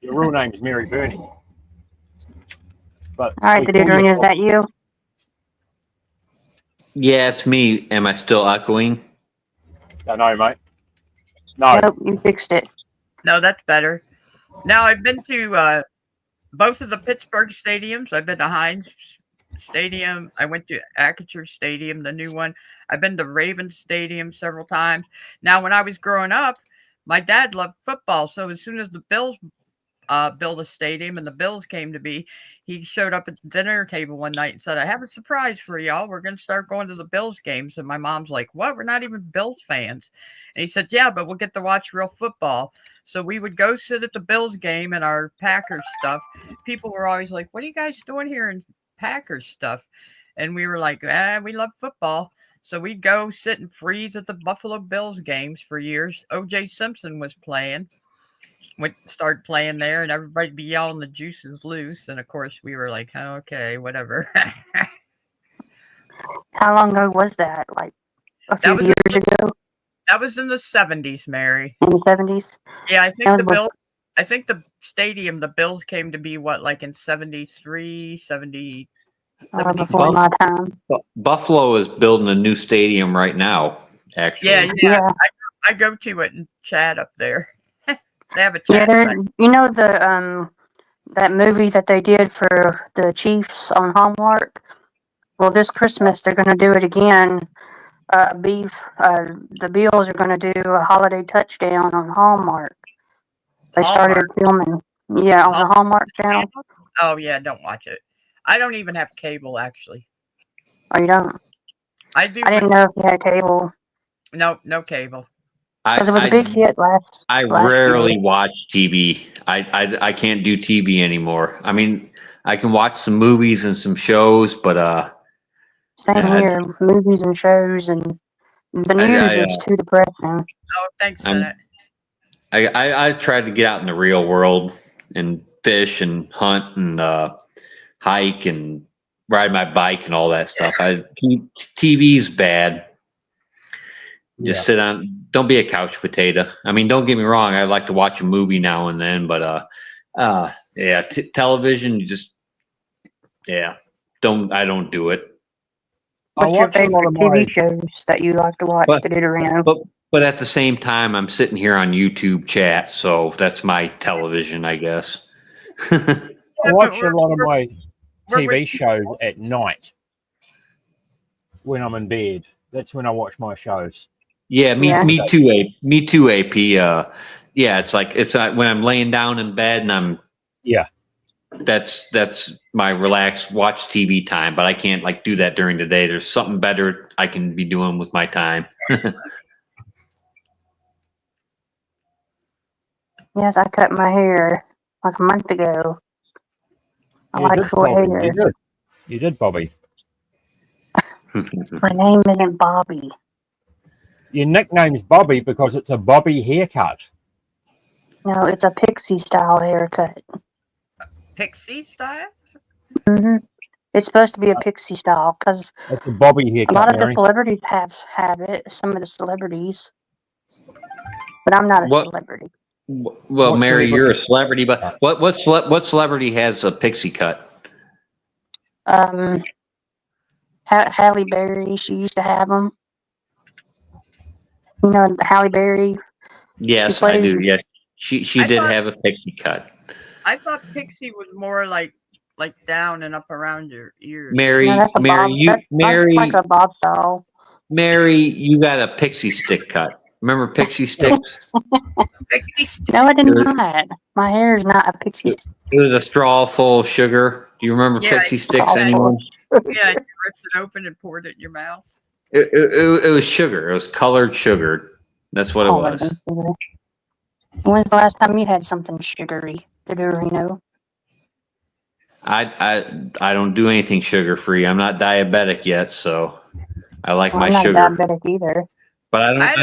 Your real name is Mary Burney. But All right, we the call you Deuterino, is Bobby. that you? Yeah, it's me. Am I still echoing? I know, mate. No, Nope, you fixed it. No, that's better. Now, I've been to both of the Pittsburgh stadiums. I've been to Heinz Stadium. I went to Acrisure Stadium, the new one. I've been to Ravens Stadium several times. Now, when I was growing up, my dad loved football. So as soon as the Bills build a stadium and the Bills came to be, he showed up at the dinner table one night and said, I have a surprise for y'all. We're going to start going to the Bills games. And my mom's like, what? We're not even Bills fans. And he said, yeah, but we'll get to watch real football. So we would go sit at the Bills game and our Packers stuff. People were always like, what are you guys doing here in Packers stuff? And we were like, we love football. So we'd go sit and freeze at the Buffalo Bills games for years. O.J. Simpson was playing. We started playing there, and everybody'd be yelling the juice is loose. And of course, we were like, oh, okay, whatever. How long ago was that? Like a few was years ago? That was in the 70s, Mary. In the 70s? Yeah, I think That the was- Bills. I think the stadium, the Bills came to be what, like in 73, 70. Before my time. Buffalo is building a new stadium right now. Actually, Yeah. Yeah. I go to it and chat up there. They have a Yeah, chat. there, site. you know that movie that they did for the Chiefs on Hallmark? Well, this Christmas they're going to do it again. The Bills are going to do a holiday touchdown on Hallmark. They started filming. Yeah, on the Hallmark channel. Oh yeah, don't watch it. I don't even have cable actually. Oh, you don't? I do. I didn't know if you had cable. No cable. Because it was a big hit last I last rarely year. watch TV. I can't do TV anymore. I mean, I can watch some movies and some shows, but Same yeah, here. Movies and shows and the I- news I, is too depressing. Oh, thanks for I'm- that. I try to get out in the real world and fish and hunt and hike and ride my bike and all that stuff. TV's bad. Just sit on. Don't be a couch potato. I mean, don't get me wrong. I like to watch a movie now and then, but television. You just I don't do it. I What's your watch a lot favorite of TV my. shows that you like to watch But- that it around? But at the same time, I'm sitting here on YouTube chat, so that's my television, I guess. I watch a lot of my we're- TV shows at night when I'm in bed. That's when I watch my shows. Yeah, Yeah. me too, me too, AP. Yeah, it's like when I'm laying down in bed and I'm Yeah. That's my relaxed watch TV time, but I can't like do that during the day. There's something better I can be doing with my time. Yes, I cut my hair like a month ago. I You like did, short Bobby. hair. You did. You did, Bobby. My name isn't Bobby. Your nickname's Bobby because it's a Bobby haircut. No, it's a pixie style haircut. Pixie style. It's supposed to be a pixie style because It's a Bobby a haircut, lot of the Mary. celebrities have it. Some of the celebrities, but I'm not a What- celebrity. Well, What Mary, celebrity- you're a celebrity, but what celebrity has a pixie cut? Halle Berry. She used to have them. You know, Halle Berry. Yes, I do. played- Yes, she I did thought- have a pixie cut. I thought pixie was more like down and up around your ears. Mary, No, that's a Mary, bob. you, That's Mary, like a bob style. Mary, you got a pixie stick cut. Remember pixie sticks? Pixie st- No, I did Good. not. My hair is not a pixie. It was a straw full of sugar. Do you remember Yeah, pixie sticks? yeah. Anyone? Yeah, you ripped it open and poured it in your mouth. It was sugar. It was colored sugar. That's what it was. When's the last time you had something sugary? The Dorino. I don't do anything sugar free. I'm not diabetic yet, so I like Well, my I'm not sugar. diabetic either. But I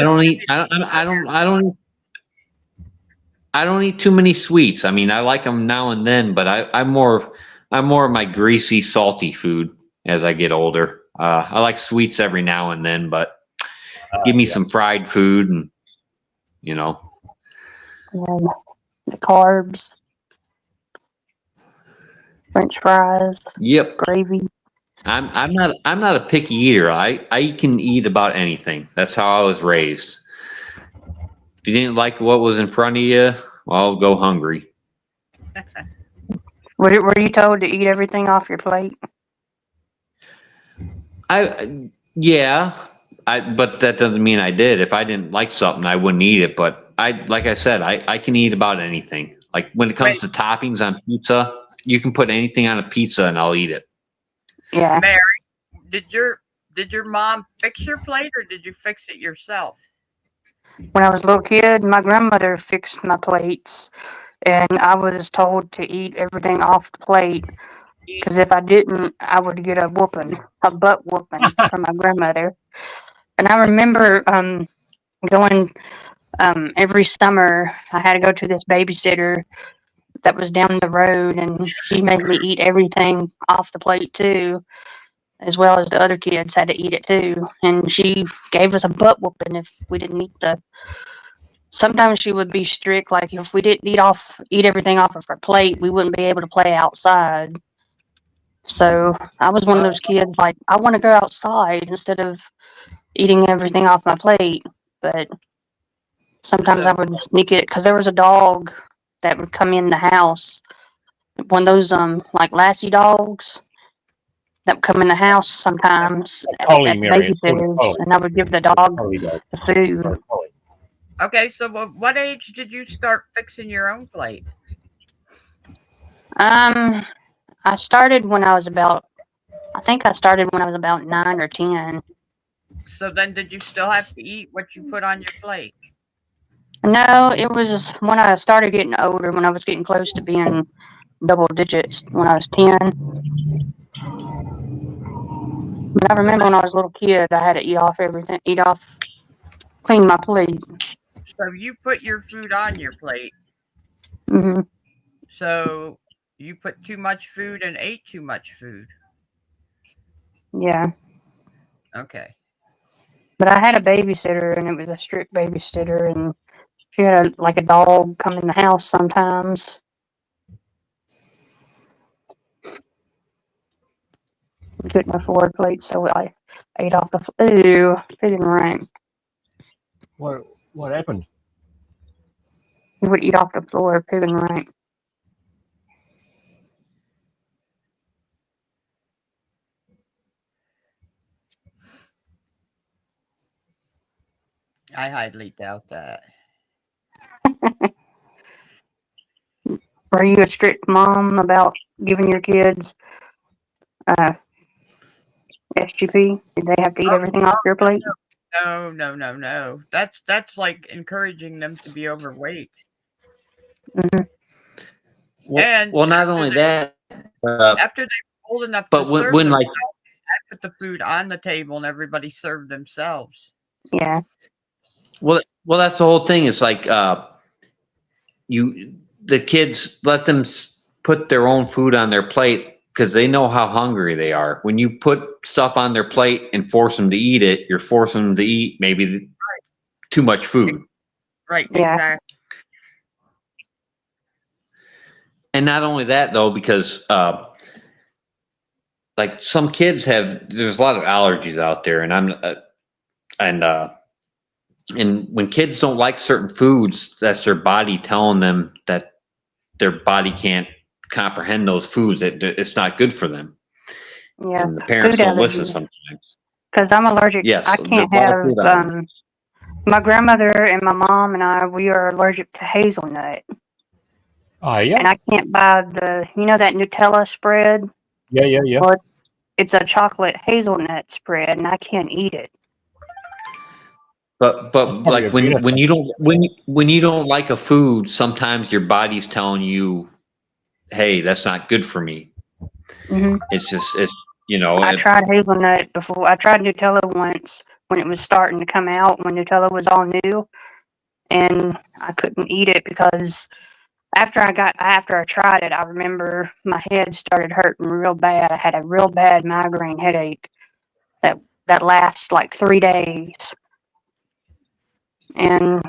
don't eat too many sweets. I mean, I like them now and then, but I'm more of my greasy, salty food as I get older. I like sweets every now and then, but give me some fried food and And the carbs, French fries, Yep. gravy. I'm not a picky eater. I can eat about anything. That's how I was raised. If you didn't like what was in front of you, well, go hungry. Were you told to eat everything off your plate? But that doesn't mean I did. If I didn't like something, I wouldn't eat it. But like I said, I can eat about anything. Like when it comes to toppings on pizza, you can put anything on a pizza and I'll eat it. Yeah. Mary, did your mom fix your plate or did you fix it yourself? When I was a little kid, my grandmother fixed my plates, and I was told to eat everything off the plate. Because if I didn't, I would get a butt whooping from my grandmother. And I remember going every summer. I had to go to this babysitter that was down the road, and she made me eat everything off the plate too, as well as the other kids had to eat it too. And she gave us a butt whooping if we didn't eat the. Sometimes she would be strict, like if we didn't eat everything off of her plate, we wouldn't be able to play outside. So I was one of those kids, like I want to go outside instead of eating everything off my plate. But sometimes I would sneak it because there was a dog that would come in the house, one of those like Lassie dogs that would come in the house sometimes Collie, at Mary. It's called a babysitters, collie. and I would give the dog Collie dog. the food. Or a collie. Okay, so what age did you start fixing your own plate? I started when I was about. I think I started when I was about 9 or 10. So then did you still have to eat what you put on your plate? No, it was when I started getting older, when I was getting close to being double digits, when I was 10. But I remember when I was a little kid, I had to clean my plate. So you put your food on your plate. Hmm. So you put too much food and ate too much food. Yeah. Okay. But I had a babysitter, and it was a strict babysitter, and she had a dog come in the house sometimes. We couldn't afford plates, so I ate off the Ooh, it didn't right. What happened? He would eat off the floor, pig and right. I highly doubt that. Were you a strict mom about giving your kids SGP? Did they have to eat everything off your plate? No. That's like encouraging them to be overweight. Hmm. Well, not only that, After they're old enough but to serve when like themselves, I put the food on the table and everybody served themselves. Yeah. well, that's the whole thing. It's like the kids let them put their own food on their plate because they know how hungry they are. When you put stuff on their plate and force them to eat it, you're forcing them to eat maybe too much food. Right. Yeah. Exactly. And not only that though, because like some kids there's a lot of allergies out there, and when kids don't like certain foods, that's their body telling them that their body can't comprehend those foods, that it's not good for them. Yeah. And the parents Food don't listen allergies. sometimes. Because I'm allergic. Yes, I there's can't a lot of have. food allergies. My grandmother and my mom and I, we are allergic to hazelnut, Oh, yeah. and I can't buy that Nutella spread. Yeah. Well, it's a chocolate hazelnut spread, and I can't eat it. But That's probably like a benefit. when you don't like a food, sometimes your body's telling you, "Hey, that's not good for me." Hmm. It's I tried hazelnut before. I tried Nutella once when it was starting to come out, when Nutella was all new, and I couldn't eat it because after I tried it, I remember my head started hurting real bad. I had a real bad migraine headache that lasts like 3 days, and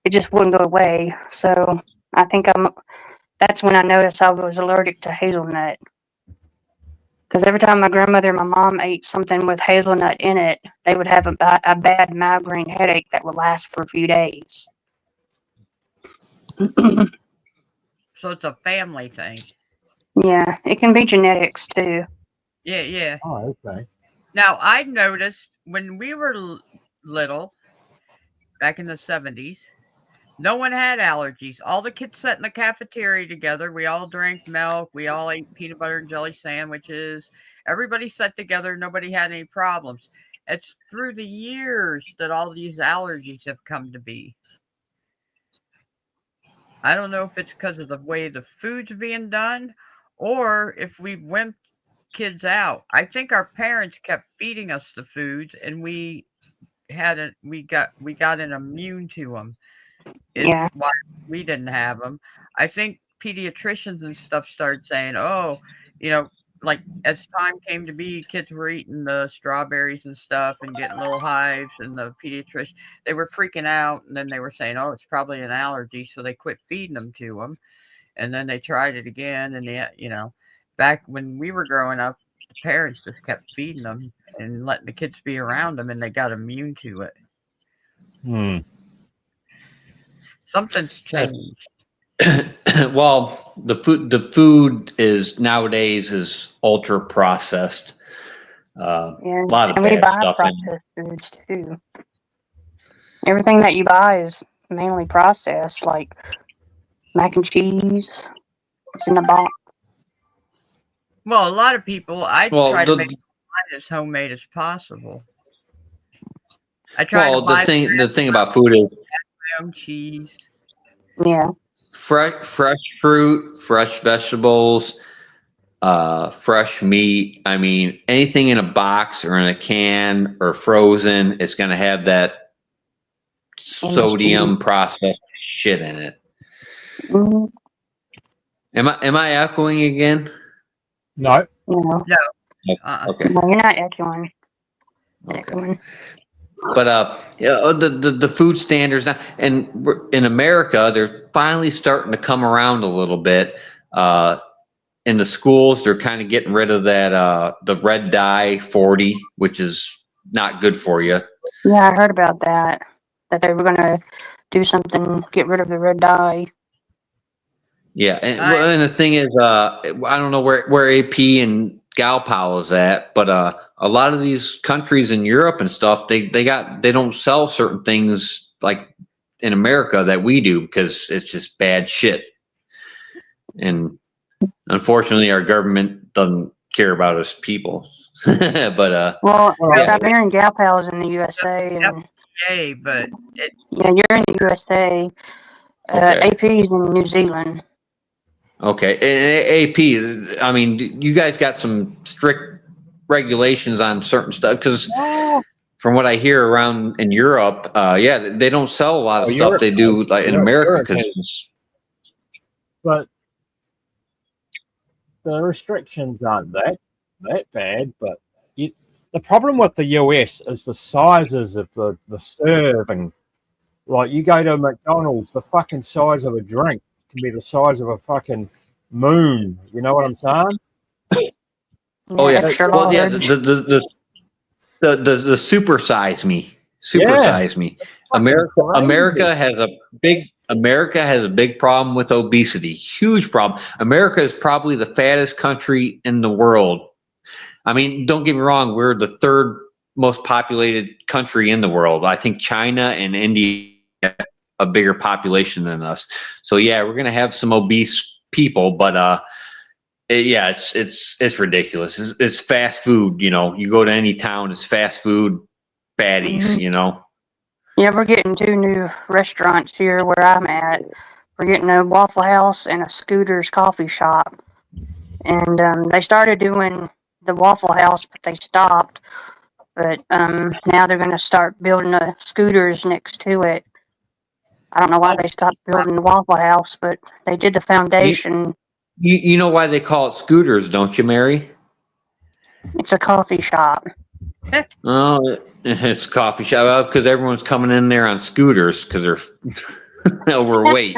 it just wouldn't go away. So I think that's when I noticed I was allergic to hazelnut. Because every time my grandmother and my mom ate something with hazelnut in it, they would have a bad migraine headache that would last for a few days. So it's a family thing. Yeah, it can be genetics too. Yeah. Oh, okay. Now I noticed when we were little, back in the 70s, No one had allergies. All the kids sat in the cafeteria together. We all drank milk. We all ate peanut butter and jelly sandwiches. Everybody sat together. Nobody had any problems. It's through the years that all these allergies have come to be. I don't know if it's because of the way the food's being done or if we went kids out. I think our parents kept feeding us the foods and we got an immune to them. It's Yeah. why we didn't have them. I think pediatricians and stuff started saying, "Oh, you know, like as time came to be, kids were eating the strawberries and stuff and getting little hives, and the pediatrician they were freaking out, and then they were saying, "Oh, it's probably an allergy," so they quit feeding them to them, and then they tried it again, and back when we were growing up, the parents just kept feeding them and letting the kids be around them, and they got immune to it. Something's changed. Well, the food is nowadays is ultra processed. Yeah. A lot of And we bad buy stuff in processed foods too. Everything that you buy is mainly processed, like mac and cheese. It's in a box. Well, a lot of people, I Well, try to make mine as homemade as possible. I try to buy the thing about food is my own cheese. Yeah. fresh fruit, fresh vegetables, fresh meat. I mean, anything in a box or in a can or frozen, it's going to have that sodium processed shit in it. Mm-hmm. Am I echoing again? No. No. Okay. No, you're not echoing. Okay. But the food standards now, and in America, they're finally starting to come around a little bit. In the schools, they're kind of getting rid of that the red dye 40, which is not good for you. Yeah, I heard about that. That they were going to do something, get rid of the red dye. Yeah, and the thing is, I don't know where AP and Gal Pal is at, but a lot of these countries in Europe and stuff, they don't sell certain things like in America that we do because it's just bad shit. And unfortunately, our government doesn't care about us people. But Siberian Gal Pal is in the USA, and Yay, but yeah, you're in the USA. AP is in New Zealand. Okay, and AP, I mean, you guys got some strict regulations on certain stuff because from what I hear around in Europe, they don't sell a lot of stuff they do like in America. But the restrictions aren't that bad. But the problem with the US is the sizes of the serving. Like you go to McDonald's, the fucking size of a drink can be the size of a fucking moon. You know what I'm saying? Oh yeah, well yeah, the super size me. America has a big problem with obesity. Huge problem. America is probably the fattest country in the world. I mean, don't get me wrong, we're the third most populated country in the world. I think China and India have a bigger population than us. So yeah, we're gonna have some obese people, but it's ridiculous. It's fast food. You know, you go to any town, it's fast food baddies. Mm-hmm. You know. Yeah, we're getting 2 new restaurants here where I'm at. We're getting a Waffle House and a Scooter's coffee shop, and they started doing the Waffle House, but they stopped. But now they're going to start building the Scooters next to it. I don't know why they stopped building the Waffle House, but they did the foundation. You know why they call it Scooters, don't you, Mary? It's a coffee shop. Oh, it's a coffee shop because everyone's coming in there on scooters because they're overweight.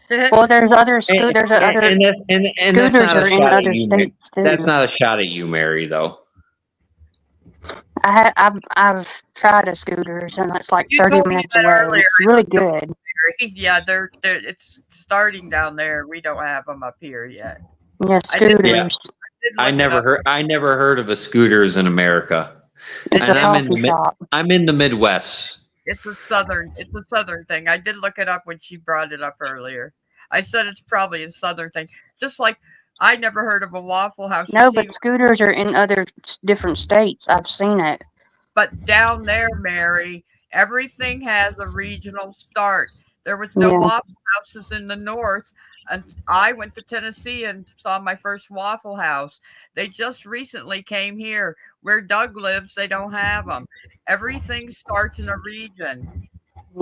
Well, there's other scooters. And that's not a shot at you, Mary. That's not a shot at you, Mary, though. I've tried a Scooters, and it's like 30 minutes away. Really good. Yeah, it's starting down there. We don't have them up here yet. Yeah, Scooters. I never heard of a Scooters in America. It's a coffee shop. I'm in the Midwest, It's a southern thing. I did look it up when she brought it up earlier. I said it's probably a southern thing. Just like I never heard of a Waffle House. No, but scooters are in other different states. I've seen it. But down there, Mary, everything has a regional start. There was no Yeah. Waffle Houses in the north. And I went to Tennessee and saw my first Waffle House. They just recently came here. Where Doug lives, they don't have them. Everything starts in a region.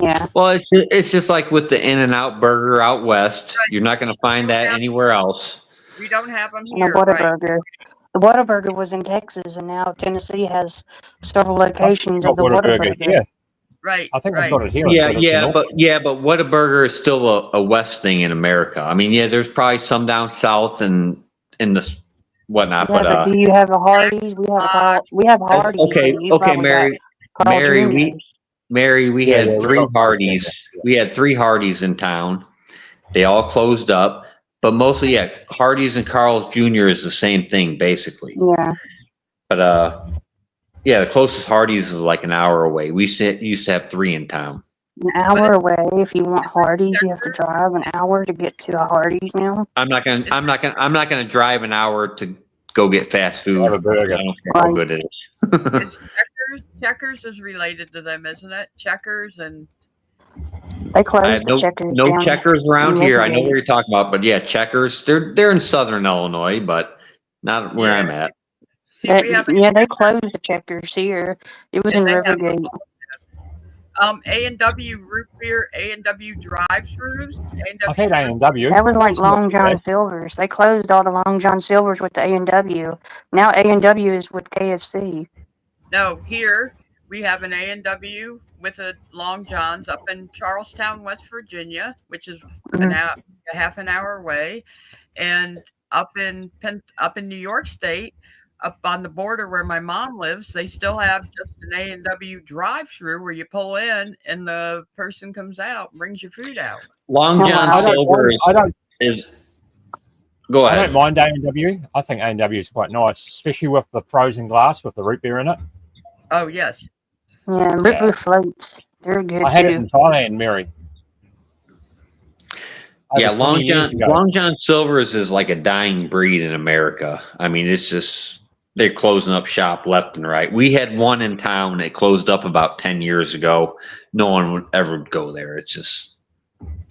Yeah. Well, it's just like with the In-N-Out Burger out west. You're not going to find that anywhere else. We don't have them And the here. Right? Whataburger. The Whataburger was in Texas, and now Tennessee has several locations of the Whataburger. Yeah, Right. I think right. I've got it here. But Whataburger is still a West thing in America. I mean, yeah, there's probably some down south and in the whatnot. Yeah, but do you have a Hardee's? We have Hardee's. Okay, and you okay, probably Mary, got Carl Mary, Jr.'s. we Yeah, had we three got Hardee's. yeah. We had three Hardee's in town. They all closed up, but mostly, yeah, Hardee's and Carl's Jr. is the same thing, basically. Yeah. But yeah, the closest Hardee's is like an hour away. We used to have three in town. An hour away. If you want Hardee's, you have to drive an hour to get to a Hardee's now. I'm not gonna drive an hour to go get fast food. Have a burger. I don't care how good it is. It's Checkers is related to them, isn't it? Checkers and They closed I have the Checkers. no down Checkers around in here. I know Livergate. what you're talking about, but yeah, Checkers. They're in Southern Illinois, but not where Yeah. I'm at. see, we have Yeah, they closed the Checkers here. It was in And they have- Rivergate. A&W root beer, A&W drive-thrus. I've had A&W. That was like It's not Long too John bad. Silver's. They closed all the Long John Silver's with the A&W. Now A&W is with KFC. No, here we have an A&W with a Long John's up in Charlestown, West Virginia, which is Mhm. a half an hour away, and up in New York State, up on the border where my mom lives, they still have just an A&W drive-through where you pull in and the person comes out, brings your food out. Long Oh, John wow. Silver I don't is. Go I don't ahead. mind A&W. I think A&W is quite nice, especially with the frozen glass with the root beer in it. Oh yes, Yeah, and root beer floats. They're good I had it too. in Thailand, Mary. Yeah, Over Long 20 years John ago. Long John Silver's is like a dying breed in America. I mean, it's just they're closing up shop left and right. We had one in town that closed up about 10 years ago. No one would ever go there. It's just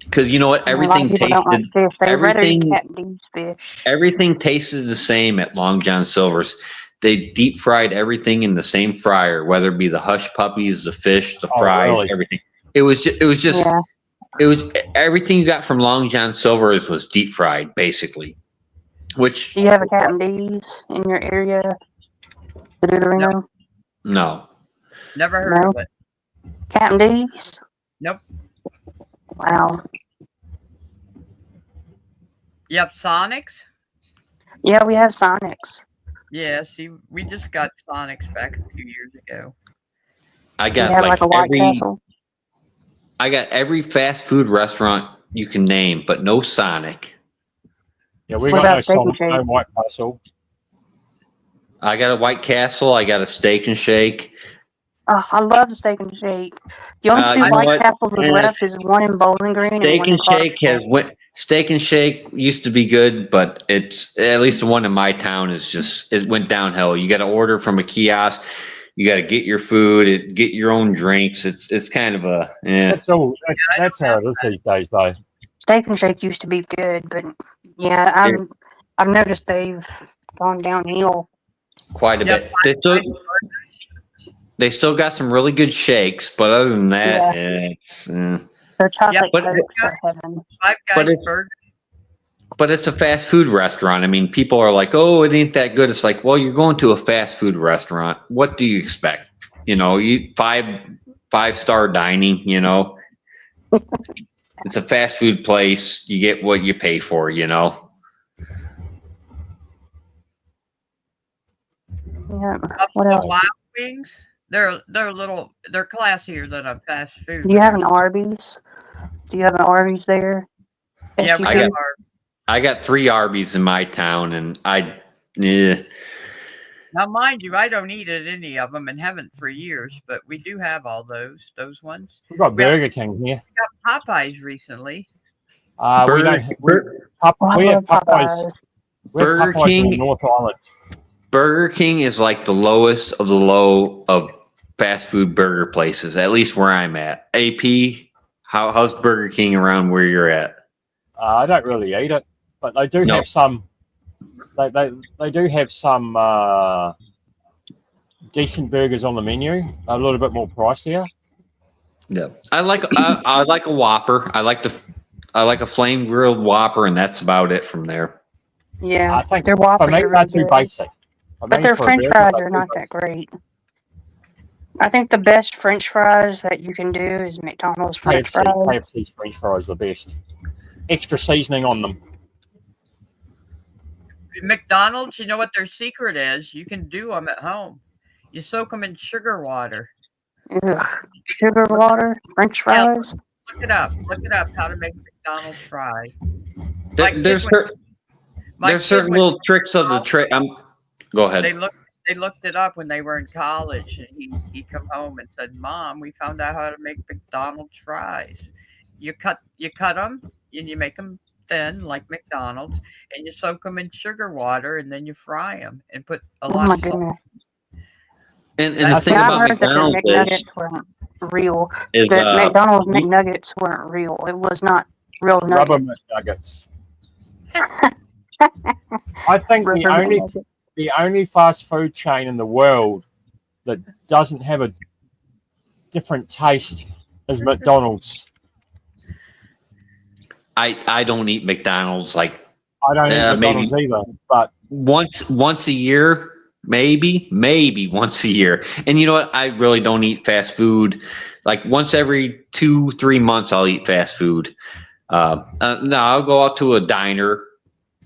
because you know what, A lot of everything people don't like tasted fish. They rather eat everything- Captain D's fish. everything tasted the same at Long John Silver's. They deep fried everything in the same fryer, whether it be the hush puppies, the fish, the Oh, fries, really? everything. It was just Yeah. it was everything you got from Long John Silver's was deep fried, basically. Which Do you have a Captain D's in your area? The Deuterino? no, never heard No. of it. Captain D's? Nope. Wow. Yep, Sonics. Yeah, we have Sonics. Yeah, see, we just got Sonics back a few years ago. I We got have like like a White every Castle. I got every fast food restaurant you can name, but no Sonic. Yeah, we What got no about Steak and Sonic, no Shake? White Castle. I got a White Castle. I got a Steak and Shake. Oh, I love the Steak and Shake. The only two you know White what? Castles Yeah. left is one in Bowling Green and Steak one in and Shake Clarksville. Steak and Shake used to be good, but it's at least the one in my town is just it went downhill. You got to order from a kiosk. You got to get your food, get your own drinks. It's kind of a That's all. That's how it is these days, though. Steak and Shake used to be good, but yeah, I've noticed they've gone downhill. quite a Yep. bit. They still got some really good shakes, but other than that, it's Their chocolate but- cokes are heaven. Five But Guys it's- Burger. but it's a fast food restaurant. I mean, people are like, "Oh, it ain't that good." It's like, well, you're going to a fast food restaurant. What do you expect? You know, you five-star dining. You know, it's a fast food place. You get what you pay for. You know. Yeah. What else? Wild Wings. They're classier than a fast food. Do you have an Arby's? Do you have an Arby's there? Yeah, Fast we I food? got- I got 3 Arby's in my town, and Now, mind you, I don't eat at any of them and haven't for years, but we do have all those ones. We've got We have Burger King here. Popeyes recently. We Burger, don't. We have Popeyes. We have Burger Popeyes in the King- North Island. Burger King is like the lowest of the low of fast food burger places, at least where I'm at. AP, how's Burger King around where you're at? I don't really eat it, but they do No. have some. They do have some decent burgers on the menu. A little bit more pricier. Yeah, I like a Whopper. I like a flame grilled Whopper, and that's about it from there. Yeah, I think their for Whoppers me are they're really too good. basic. For But me, their for a French burger, fries they're are too not that basic. great. I think the best French fries that you can do is McDonald's French fries. KFC's French fries are the best. Extra seasoning on them. McDonald's, you know what their secret is? You can do them at home. You soak them in sugar water. Ugh. Sugar water, French fries. Look it up. Look it up. How to make McDonald's fries. There's certain little tricks of the trick. Go ahead. They looked it up when they were in college, and he come home and said, "Mom, we found out how to make McDonald's fries. You cut them and you make them thin like McDonald's, and you soak them in sugar water, and then you fry them and put a Oh lot my of salt." goodness! And the That's thing Yeah, I about heard that their McDonald's McNuggets weren't real. is That McDonald's McNuggets weren't real. It was not real Rubber nuggets. McNuggets. I think Rubber McNuggets. the only fast food chain in the world that doesn't have a different taste is McDonald's. I don't eat McDonald's like I don't Yeah, eat McDonald's either, but once a year, maybe once a year. And you know what? I really don't eat fast food. Like once every 2-3 months, I'll eat fast food. No, I'll go out to a diner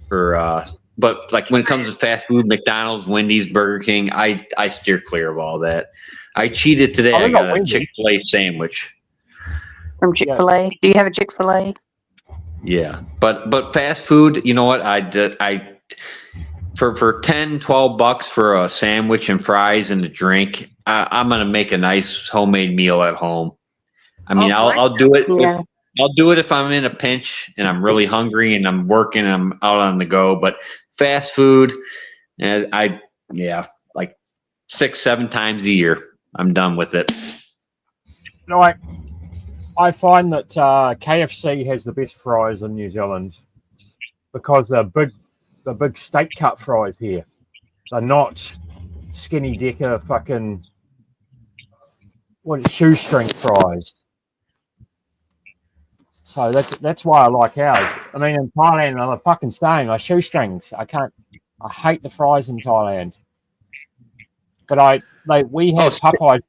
for. But like when it comes to fast food, McDonald's, Wendy's, Burger King, I steer clear of all that. I cheated today. Oh, I we got got a Wendy's. Chick-fil-A sandwich. From Chick-fil-A. Do you have a Chick-fil-A? Yeah, but fast food, you know what? For $10-12 for a sandwich and fries and a drink, I'm gonna make a nice homemade meal at home. I mean, I'll do it. Yeah. I'll do it if I'm in a pinch and I'm really hungry and I'm working and I'm out on the go. But fast food, and like 6-7 times a year, I'm done with it. like I find that KFC has the best fries in New Zealand because they're big steak cut fries here. They're not skinny decker fucking shoestring fries. So that's why I like ours. I mean, in Thailand, I'm fucking saying they're shoestrings. I hate the fries in Thailand. But we have Popeyes.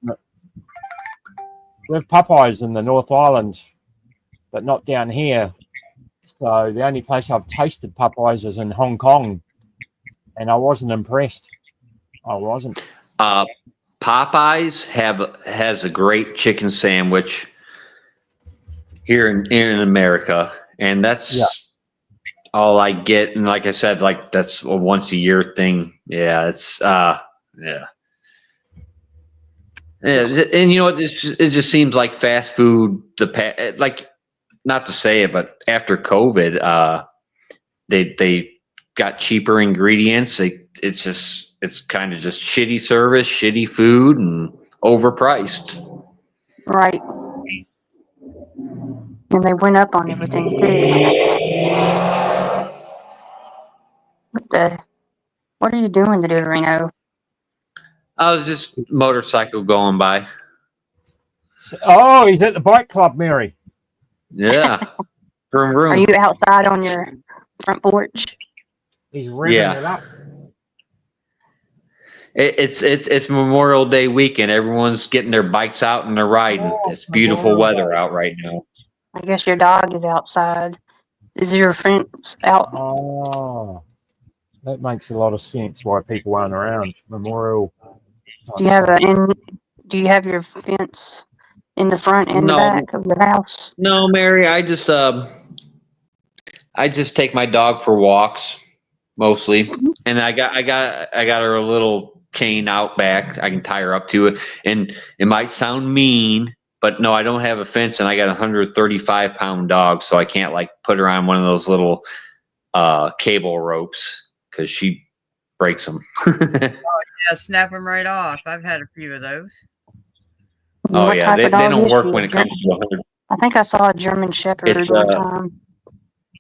We have Popeyes in the North Island, but not down here. So the only place I've tasted Popeyes is in Hong Kong, and I wasn't impressed. I wasn't. Popeyes has a great chicken sandwich here in America, and that's all I get. And like I said, like that's a once a year thing. Yeah, it's yeah. Yeah, and you know what? It just seems like fast food. Like, not to say it, but after COVID, they got cheaper ingredients. It's kind of just shitty service, shitty food, and overpriced. Right. And they went up on everything too. What are you doing, the Deuterino? I was just motorcycle going by. Oh, he's at the bike club, Mary. Yeah, vroom Are vroom. you outside on your front porch? He's revving Yeah. it up. It's Memorial Day weekend. Everyone's getting their bikes out and they're riding. Oh, It's beautiful Memorial weather Day. out right now. I guess your dog is outside. Is your fence out? Oh, that makes a lot of sense why people aren't around. Memorial. Do you have your fence in the front and the No. back of your house? No, Mary, I just take my dog for walks mostly, and I got her a little chain out back. I can tie her up to it. And it might sound mean, but no, I don't have a fence, and I got a 135-pound dog, so I can't like put her on one of those little cable ropes because she breaks them. Yeah, snap them right off. I've had a few of those. Oh What yeah, type they of dog don't is work she? when it comes to 100. I think I saw a German Shepherd It's, one time.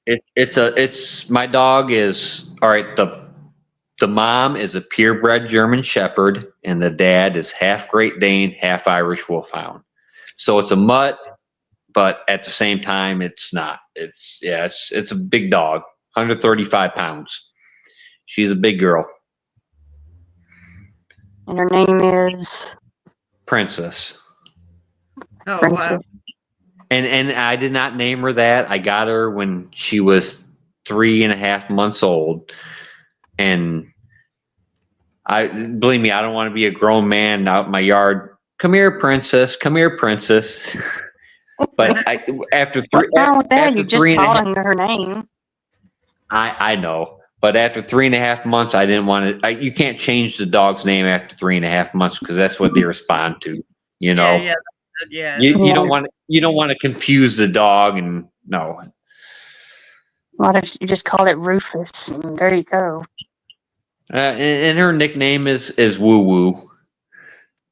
It's my dog is all right. The mom is a purebred German Shepherd, and the dad is half Great Dane, half Irish Wolfhound. So it's a mutt, but at the same time, it's not. It's a big dog, 135 pounds. She's a big girl, And her name is Princess. Oh, wow. Princess. And I did not name her that. I got her when she was 3.5 months old. And believe me, I don't want to be a grown man out in my yard. Come here, Princess. Come here, Princess. But after What's wrong with that? after You just 3.5 calling her name. I know. But after 3.5 months, I didn't want to. You can't change the dog's name after 3.5 months because that's what they respond to. You know. Yeah. You don't want to confuse the dog, and no. What if you just called it Rufus? And there you go. And her nickname is Woo Woo.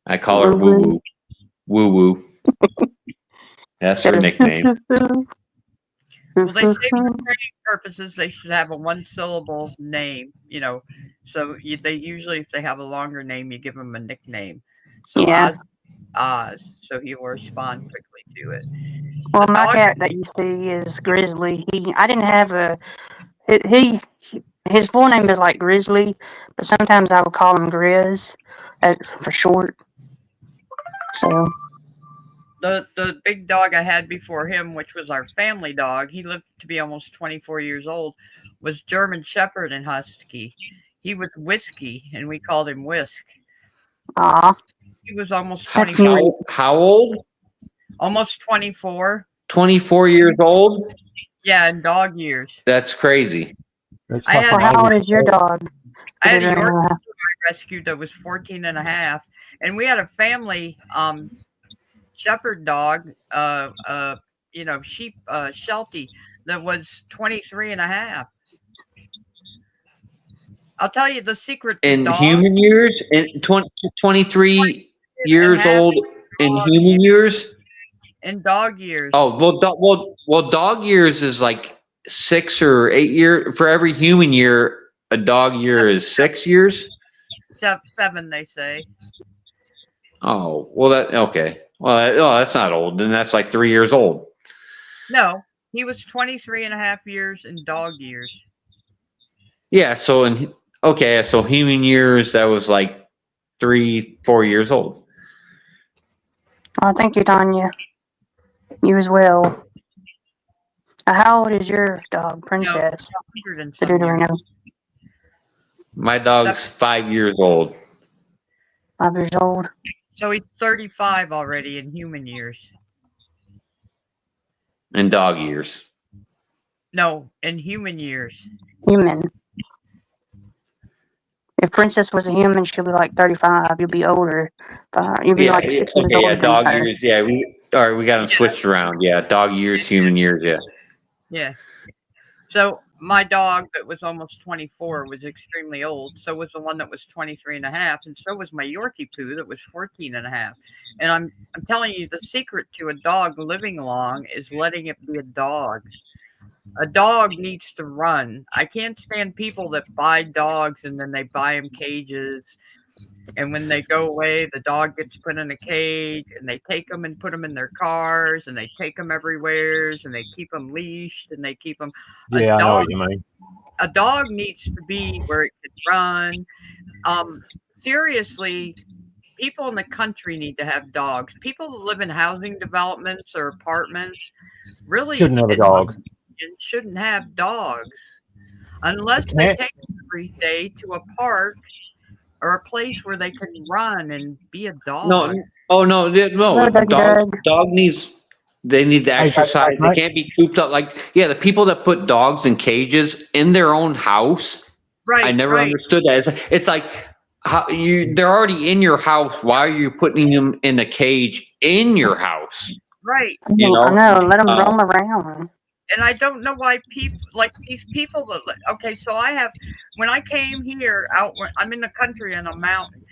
I call her Woo Woo. Woo Woo. That's her nickname. Well, they say for training purposes, they should have a 1-syllable name, So they usually, if they have a longer name, you give them a nickname. So Yeah. Oz, so he will respond quickly to it. Well, The my dog- cat that you see is Grizzly. I didn't have a his full name is like Grizzly, but sometimes I would call him Grizz for short. So The big dog I had before him, which was our family dog, he lived to be almost 24 years old, was German Shepherd and Husky. He was Whiskey, and we called him Whisk. He was almost 24. How old? Almost 24. 24 years old? Yeah, in dog years. That's crazy. That's I had- well, how old is your dog? I had a Considering, Yorkie I rescued that was 14 and a half. And we had a family shepherd dog, sheep, Sheltie, that was 23 and a half. I'll tell you the secret to In dogs. human years? In 23 years half old in dog human years? In dog years. Oh, well, dog years is like 6 or 8 years. For every human year, a dog year is 6 years? 7, they say. Oh, well, okay. Well, that's not old. Then that's like 3 years old. No, he was 23 and a half years in dog years. Yeah, so human years, that was like 3-4 years old. Oh, thank you, Tanya. You as well. How old is your dog, Princess? 100 and some years. My dog's 5 years old. 5 years old. So he's 35 already in human years. In dog years. No, in human years. Human. If Princess was a human, she'll be like 35. You'll be older. You'll be like 6 years older. Yeah, dog years. Yeah, we got them switched around. Yeah, dog years, human years. Yeah. Yeah. So my dog that was almost 24 was extremely old. So was the one that was 23 and a half. And so was my Yorkie Poo that was 14 and a half. And I'm telling you, the secret to a dog living long is letting it be a dog. A dog needs to run. I can't stand people that buy dogs and then they buy them cages. And when they go away, the dog gets put in a cage and they take them and put them in their cars and they take them everywhere and they keep them leashed and they keep them. Yeah, I know what you mean. A dog needs to be where it can run. Seriously, people in the country need to have dogs. People that live in housing developments or apartments really Shouldn't have a dog. Shouldn't have dogs unless they take them every day to a park or a place where they can run and be a dog. No. Dog needs. They need to exercise. They can't be cooped up. The people that put dogs in cages in their own house. Right. I never understood that. It's like, they're already in your house. Why are you putting them in a cage in your house? Right. You know, I know, let them uh, roam around. And I don't know why people like these people that okay, so I have when I came here I'm in the country in a mountain.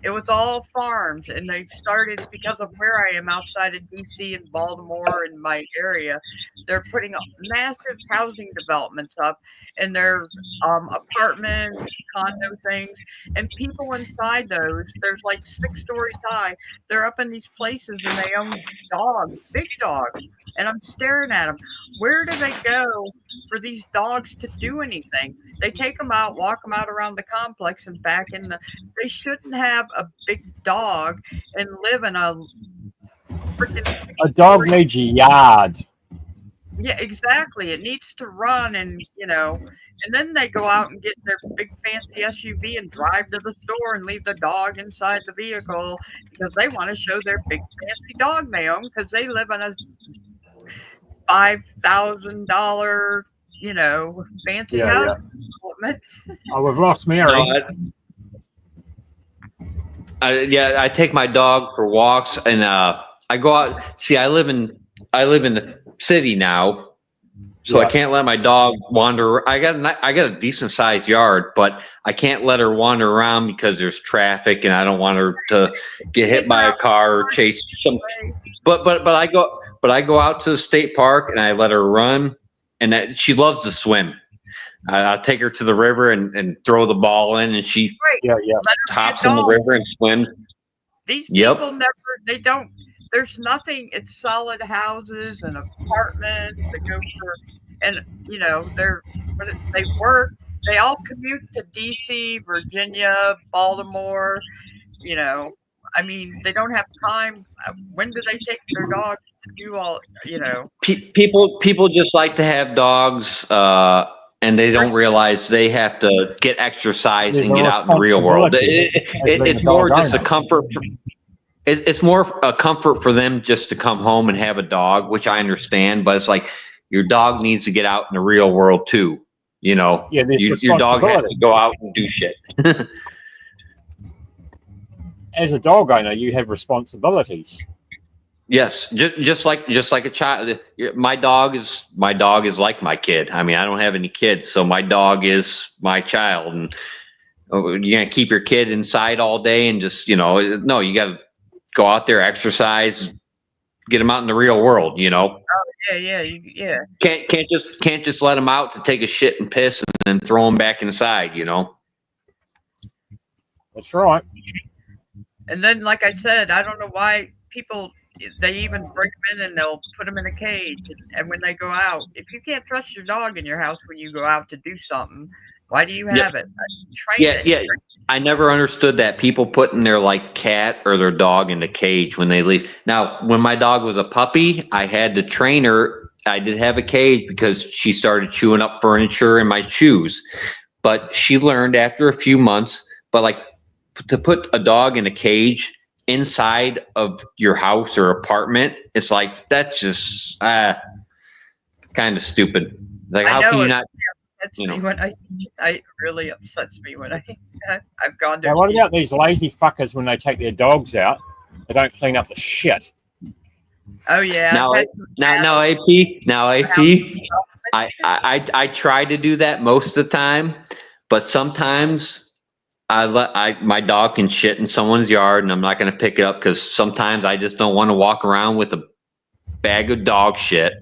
It was all farms, and they've started because of where I am outside of DC and Baltimore in my area. They're putting up massive housing developments up, and they're apartments, condo things, and people inside those. There's like 6 stories high. They're up in these places, and they own dogs, big dogs, and I'm staring at them. Where do they go for these dogs to do anything? They take them out, walk them out around the complex, and back in the. They shouldn't have a big dog and live in a freaking. A dog needs a yard. Yeah, exactly. It needs to run, and and then they go out and get their big fancy SUV and drive to the store and leave the dog inside the vehicle because they want to show their big fancy dog they own because they live in a $5,000, fancy Yeah, house development. Oh, we've lost Mary. I take my dog for walks, and I go out. See, I live in the city now, so I can't let my dog wander. I got a decent sized yard, but I can't let her wander around because there's traffic, and I don't want her to get hit by a car or chase some. But I go out to the state park and I let her run, and she loves to swim. I'll take her to the river and throw the ball in, and she hops in the river and swims. These people they don't. There's nothing. It's solid houses and apartments that go for, and they work. They all commute to DC, Virginia, Baltimore. I mean, they don't have time. When do they take their dogs to do all? People just like to have dogs. And they don't realize they have to get exercise and get out in the real world. It's more just a comfort. It's more a comfort for them just to come home and have a dog, which I understand. But it's like your dog needs to get out in the real world too. Your dog has to go out and do shit. As a dog owner, you have responsibilities. Yes, just like a child. My dog is like my kid. I mean, I don't have any kids, so my dog is my child. And you're gonna keep your kid inside all day and just no, you got to go out there, exercise, get them out in the real world. Oh yeah. Can't just let them out to take a shit and piss and then throw them back inside. That's right. And then, like I said, I don't know why people. They even bring them in and they'll put them in a cage. And when they go out, if you can't trust your dog in your house when you go out to do something, why do you have it? Train it. Yeah. I never understood that. People putting their cat or their dog in the cage when they leave. Now, when my dog was a puppy, I had to train her. I did have a cage because she started chewing up furniture and my shoes. But she learned after a few months. But to put a dog in a cage inside of your house or apartment, it's like that's just kind of stupid. Like, how can you not? That's me when I really upsets me when I've gone to. Now, what about these lazy fuckers when they take their dogs out? They don't clean up the shit. Oh yeah. Now AP. I try to do that most of the time, but sometimes. My dog can shit in someone's yard, and I'm not going to pick it up because sometimes I just don't want to walk around with a bag of dog shit.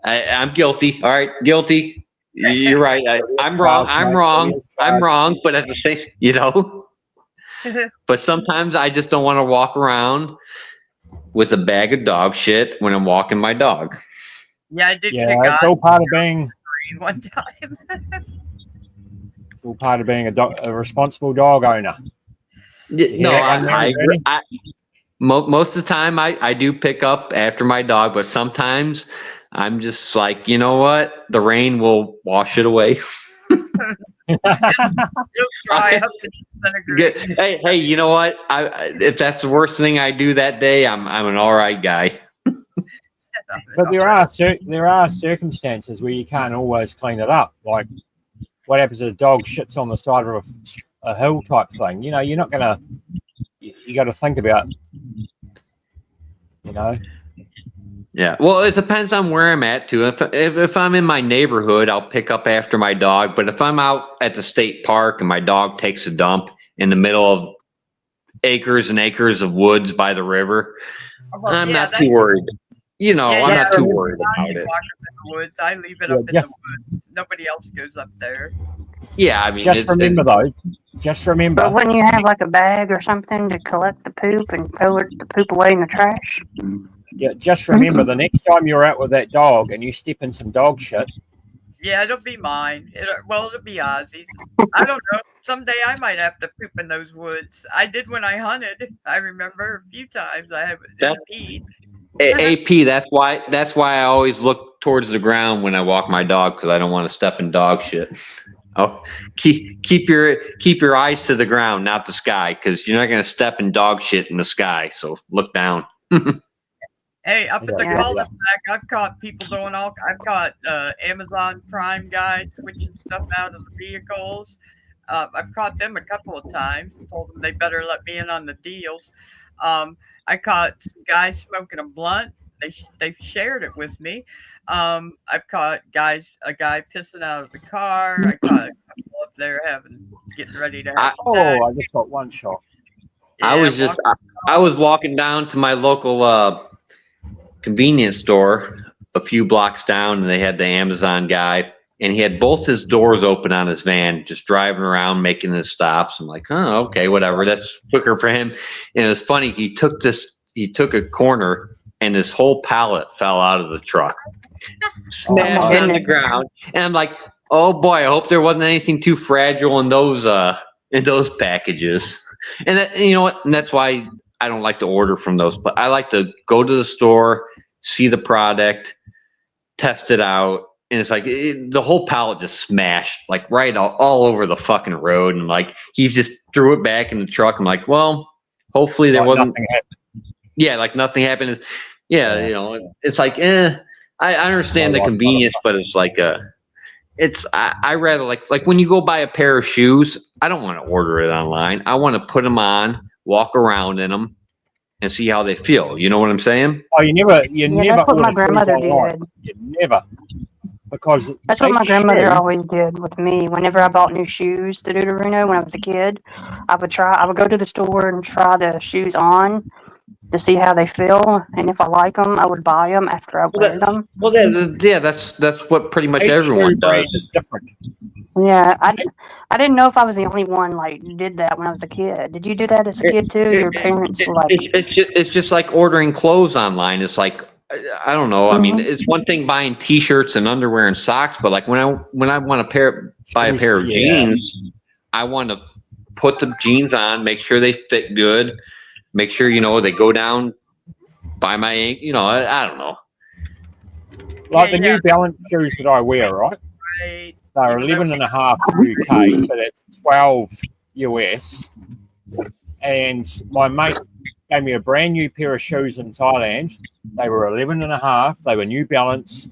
I'm guilty. All right, guilty. You're right. I'm wrong. I'm wrong. But at the same, But sometimes I just don't want to walk around with a bag of dog shit when I'm walking my dog. Yeah, I did. Yeah, it's all part of being. One time. All part of being a responsible dog owner. No, I most of the time I do pick up after my dog, but sometimes I'm just like, you know what? The rain will wash it away. Hey, you know what? If that's the worst thing I do that day, I'm an all right guy. But there are circumstances where you can't always clean it up. Like, what happens if a dog shits on the side of a hill type thing. You know, you're not gonna. You got to think about. You know. Yeah. Well, it depends on where I'm at too. If I'm in my neighborhood, I'll pick up after my dog. But if I'm out at the state park and my dog takes a dump in the middle of acres and acres of woods by the river, I'm not too worried. You know, I'm not too worried about it. In the woods. I leave it up in the woods. Nobody else goes up there. Yeah, I mean, just remember though. Just remember. But wouldn't you have like a bag or something to collect the poop and throw the poop away in the trash? Yeah, just remember the next time you're out with that dog and you step in some dog shit. Yeah, it'll be mine. It'll be Ozzy's. I don't know. Someday I might have to poop in those woods. I did when I hunted. I remember a few times I have peed. AP, that's why I always look towards the ground when I walk my dog, because I don't want to step in dog shit. Oh, keep your eyes to the ground, not the sky, because you're not going to step in dog shit in the sky. So look down. Hey, up at the cul-de-sac, I've caught people doing I've caught Amazon Prime guys switching stuff out of the vehicles. I've caught them a couple of times. Told them they better let me in on the deals. I caught some guys smoking a blunt. They shared it with me. I've caught a guy pissing out of the car. I caught a couple up there getting ready to have I just got one shot. Yeah, I was walking down to my local convenience store a few blocks down, and they had the Amazon guy, and he had both his doors open on his van, just driving around making his stops. I'm like, oh, okay, whatever. That's quicker for him. And it was funny. He took a corner, and his whole pallet fell out of the truck, smashed on the ground. And I'm like, oh boy, I hope there wasn't anything too fragile in those packages. And that, you know what? And that's why I don't like to order from those, but I like to go to the store, see the product, test it out. And it's like the whole pallet just smashed, like right all over the fucking road. And like, he just threw it back in the truck. I'm like, well, hopefully there wasn't. Yeah, like nothing happened. Yeah, you know, it's like, I understand the convenience, but it's like, I rather like when you go buy a pair of shoes, I don't want to order it online. I want to put them on, walk around in them, and see how they feel. You know what I'm saying? Oh, you never. That's what my grandmother did. You never. Because that's what my grandmother always did with me. Whenever I bought new shoes to Deuterino when I was a kid, I would go to the store and try the shoes on to see how they feel, and if I like them, I would buy them after I wear them. Well, yeah, that's what pretty much everyone does. Is different. Yeah, I didn't know if I was the only one like did that when I was a kid. Did you do that as a kid too? Your parents like? It's just like ordering clothes online. It's like, I don't know. I mean, it's one thing buying T-shirts and underwear and socks, but like when I want to buy a pair of jeans, I want to put the jeans on, make sure they fit good, make sure they go down by my ink. I don't know. Like the New Balance shoes that I wear, right? They're 11.5 UK, so that's 12 US. And my mate gave me a brand new pair of shoes in Thailand. They were 11.5. They were New Balance.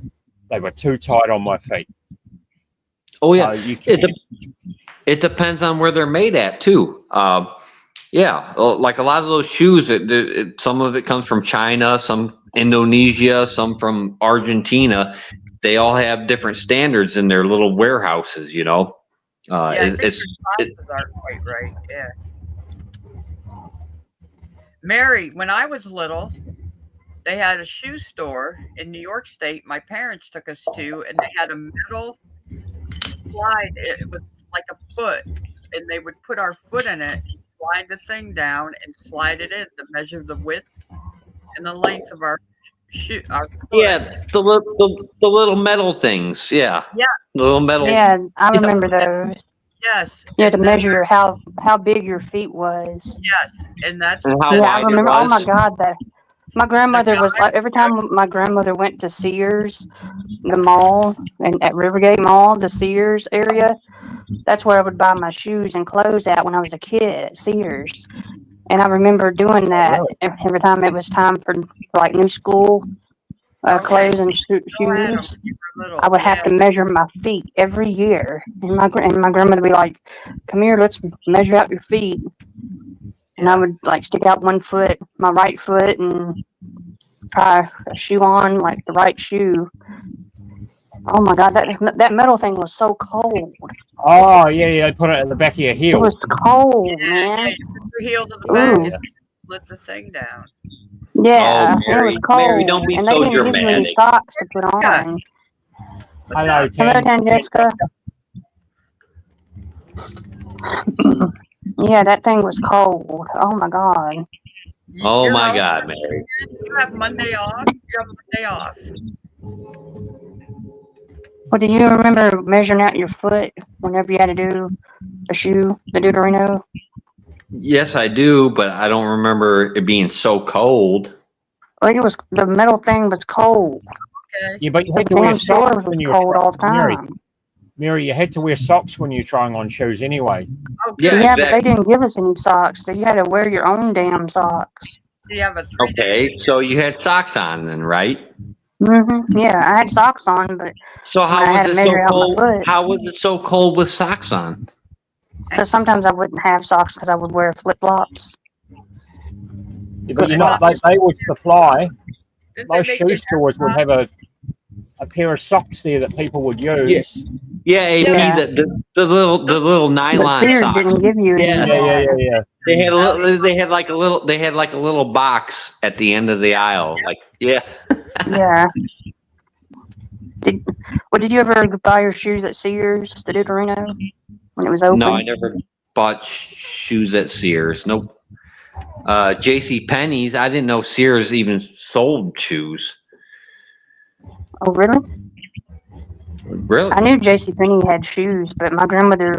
They were too tight on my feet. Oh yeah, so it depends on where they're made at too. Yeah, like a lot of those shoes, some of it comes from China, some Indonesia, some from Argentina. They all have different standards in their little warehouses, Yeah, prices aren't quite right. Yeah. Mary, when I was little, they had a shoe store in New York State. My parents took us to, and they had a metal slide. It was like a foot, and they would put our foot in it, slide the thing down, and slide it in to measure the width and the length of our shoe. Yeah, the little metal things. Yeah. Yeah. The little metal. Yeah, I remember those. Yes. You had to measure how big your feet was. Yes, and that's how I wide remember. it was. Oh my God, that my grandmother was like every time my grandmother went to Sears, the mall, and at Rivergate Mall, the Sears area. That's where I would buy my shoes and clothes at when I was a kid at Sears. And I remember doing that every time it was time for like new school. clothes and Oh, Adam, shoes, you were little. I would have Yeah. to measure my feet every year. And my grandmother would be like, "Come here, let's measure out your feet." And I Yeah. would like stick out one foot, my right foot, and try a shoe on, like the right shoe. Oh my God, that metal thing was so cold. Oh, yeah, yeah, they put it at the back of your It heel. was cold, Yeah, man. you put your heel to the back Ooh. and split the thing down. Yeah, Oh, and it was Mary, cold, Mary, don't be and they so didn't give me any dramatic. socks to put Yeah. on. Hello, Hello, Tan Jessica. Yeah, that thing was cold. Oh my God. Oh You're my how- God, Mary. You have Monday off. You have Monday off. Well, do you remember measuring out your foot whenever you had to do a shoe, the Deuterino? Yes, I do, but I don't remember it being so cold. Well, it was the metal thing was cold. Okay. Yeah, but you The had to wear damn socks doors when was you were cold all the Mary, time. Mary, you had to wear socks when you're trying on shoes anyway. Okay. Yeah, Yeah, but they exactly. didn't give us any socks, so you had to wear your own damn socks. You have a 3-day. Okay, so you had socks on then, right? Yeah, I had socks on, but So how I was had to it so measure out my cold? foot. How was it so cold with socks on? because sometimes I wouldn't have socks because I would wear flip flops. Yeah, but you know, they would supply, Didn't they most make shoe you stores would have a pair of socks there that people would use. Yeah, AP, Yeah. the little But nylon Sears socks. didn't give you any. Yeah. of Yeah, that. yeah. They had a little. They had like a little box at the end of the aisle. Like, yeah. Yeah. Did you ever buy your shoes at Sears, the Deuterino, when it was open? No, I never bought shoes at Sears. Nope. J.C. Penney's. I didn't know Sears even sold shoes. Oh, really? Really? I knew JCPenney had shoes, but my grandmother,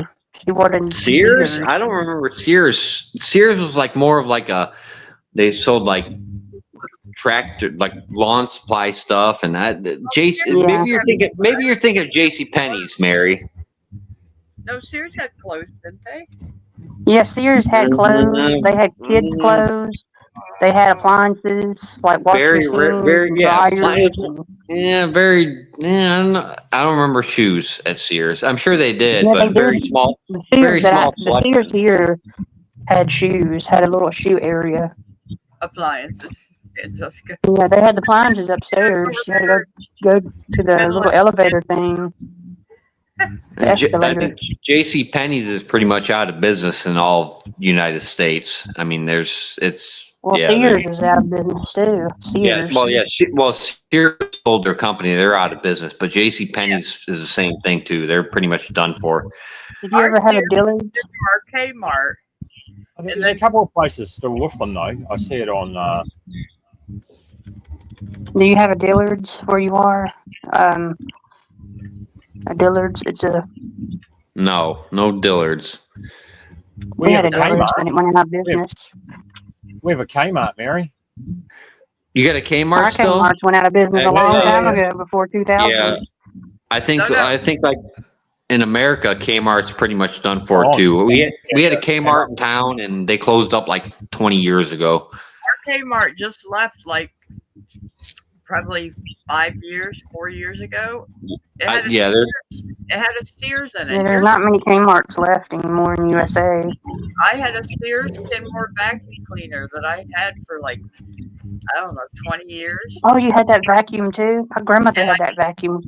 she wanted Sears? I don't remember Sears. Sears was like more of like they sold like tractor, like lawn supply stuff, and that. JC, Yeah. maybe you're thinking of J.C. Penney's, Mary. No, Sears had clothes, didn't they? Yeah, Sears had clothes. They had kids' clothes. They had appliances like washing Very machines, rare- very- and yeah, dryers. appliances. Yeah, very. Yeah, I don't remember shoes at Sears. I'm sure they did, Yeah, but they very did. small. The very Sears, small the Sears here had shoes, had a little shoe area. Appliances. Yeah, Jessica. Yeah, they had the appliances upstairs. You had to go to the little elevator thing. I Escalator. think J.C. Penney's is pretty much out of business in all of United States. I mean, Well, yeah, Sears is out of business too. yeah, Sears. Sears sold their company; they're out of business. But J.C. Penney's is the same thing too. They're pretty much done for. Did you ever have a Dillard's? Or Kmart. I think there's a couple of places still with them though. I see it on. Do you have a Dillard's where you are? A Dillard's. It's a. No Dillards. We had a Kmart. Dillard's when it went out of business. We have a Kmart, Mary. You got a Kmart Our still? Kmart's went out of business Yeah, a long yeah, time yeah. ago, before 2000. Yeah, I think like in America, Kmart's pretty much done for Oh, too. We had a yeah. Kmart in town, and they closed up like 20 years ago. Our Kmart just left like probably 4 years ago. It had a Yeah, Sears, it had a Sears in it. Yeah, there's not many Kmart's left anymore in USA. I had a Sears Kenmore vacuum cleaner that I had for like, I don't know, 20 years. Oh, you had that vacuum too? My grandmother had that vacuum.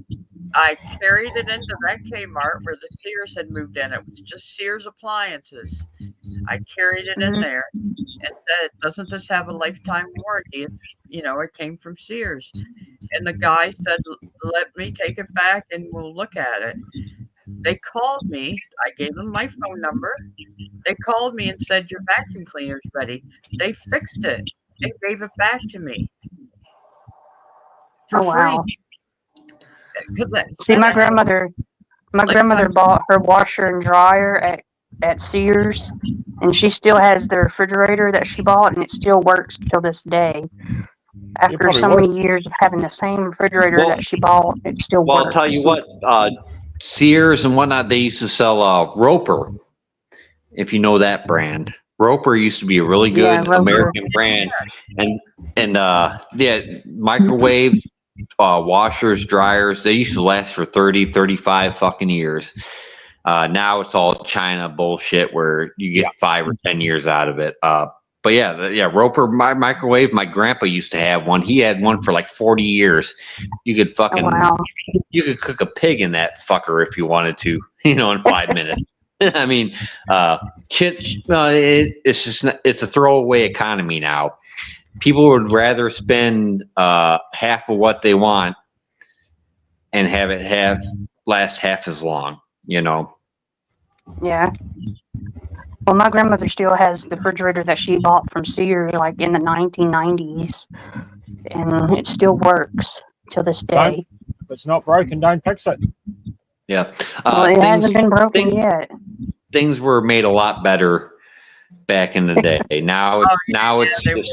I carried it into that Kmart where the Sears had moved in. It was just Sears appliances. I carried it in there and said, doesn't this have a lifetime warranty? It's, it came from Sears. And the guy said, let me take it back and we'll look at it. They called me. I gave them my phone number. They called me and said, your vacuum cleaner's ready. They fixed it and gave it back to me for Oh, wow. free. See, my grandmother bought her washer and dryer at Sears, and she still has the refrigerator that she bought, and it still works till this day. After probably so would. many years of having the same refrigerator Well- that she bought, it still Well, works. I'll tell you what, Sears and whatnot, they used to sell Roper, if you know that brand. Roper used to be a really Yeah, good Roper. American brand, and microwave washers, dryers. They used to last for 30, 35 fucking years. Now it's all China bullshit where you get 5 or 10 years out of it. But yeah, Roper microwave. My grandpa used to have one. He had one for like 40 years. You could fucking, wow. you could cook a pig in that fucker if you wanted to, in 5 minutes. I mean, it's just it's a throwaway economy now. People would rather spend half of what they want and have it last half as long. Yeah. Well, my grandmother still has the refrigerator that she bought from Sears, like in the 1990s, and it still works till this day. If it's not broken, don't fix it. Yeah. Well, it hasn't been broken yet. Things were made a lot better back in the day. Now it's just,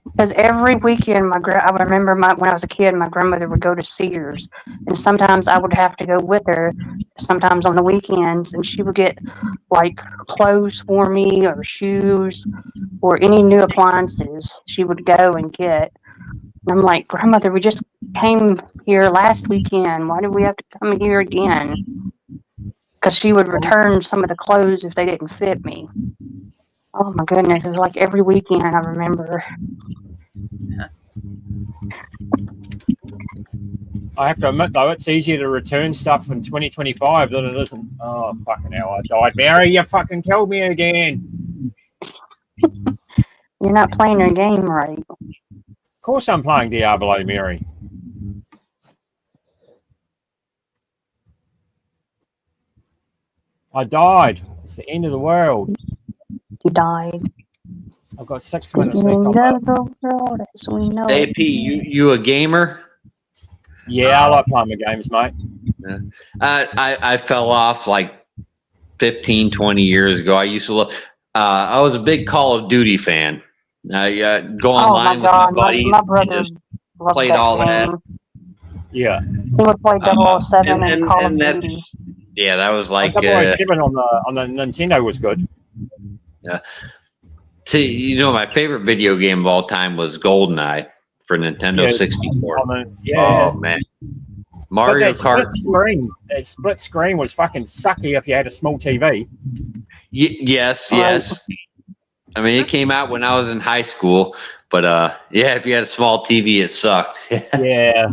because every weekend, I remember when I was a kid, my grandmother would go to Sears, and sometimes I would have to go with her. Sometimes on the weekends, and she would get like clothes for me, or shoes, or any new appliances. She would go and get. And I'm like, Grandmother, we just came here last weekend. Why do we have to come here again? Because she would return some of the clothes if they didn't fit me. Oh my goodness, it was like every weekend, I remember. I have to admit, though, it's easier to return stuff in 2025 than it isn't. Oh, fucking hell, I died. Mary, you fucking killed me again. You're not playing your game right. Of course I'm playing Diablo, Mary. I died. It's the end of the world. You died. I've got 6 minutes left on that. AP, you a gamer? Yeah, I like playing the games, mate. Yeah. I fell off like 15, 20 years ago. I used to love. I was a big Call of Duty fan. I go online with my buddies. My brother played all that. Yeah. He would play 007 and Call of Duty. Yeah, that was like 007 on the Nintendo was good. Yeah. See, my favorite video game of all time was GoldenEye for Nintendo 64. Oh man, Mario Kart. That split screen was fucking sucky if you had a small TV. Yes. I mean, it came out when I was in high school, but if you had a small TV, it sucked. Yeah.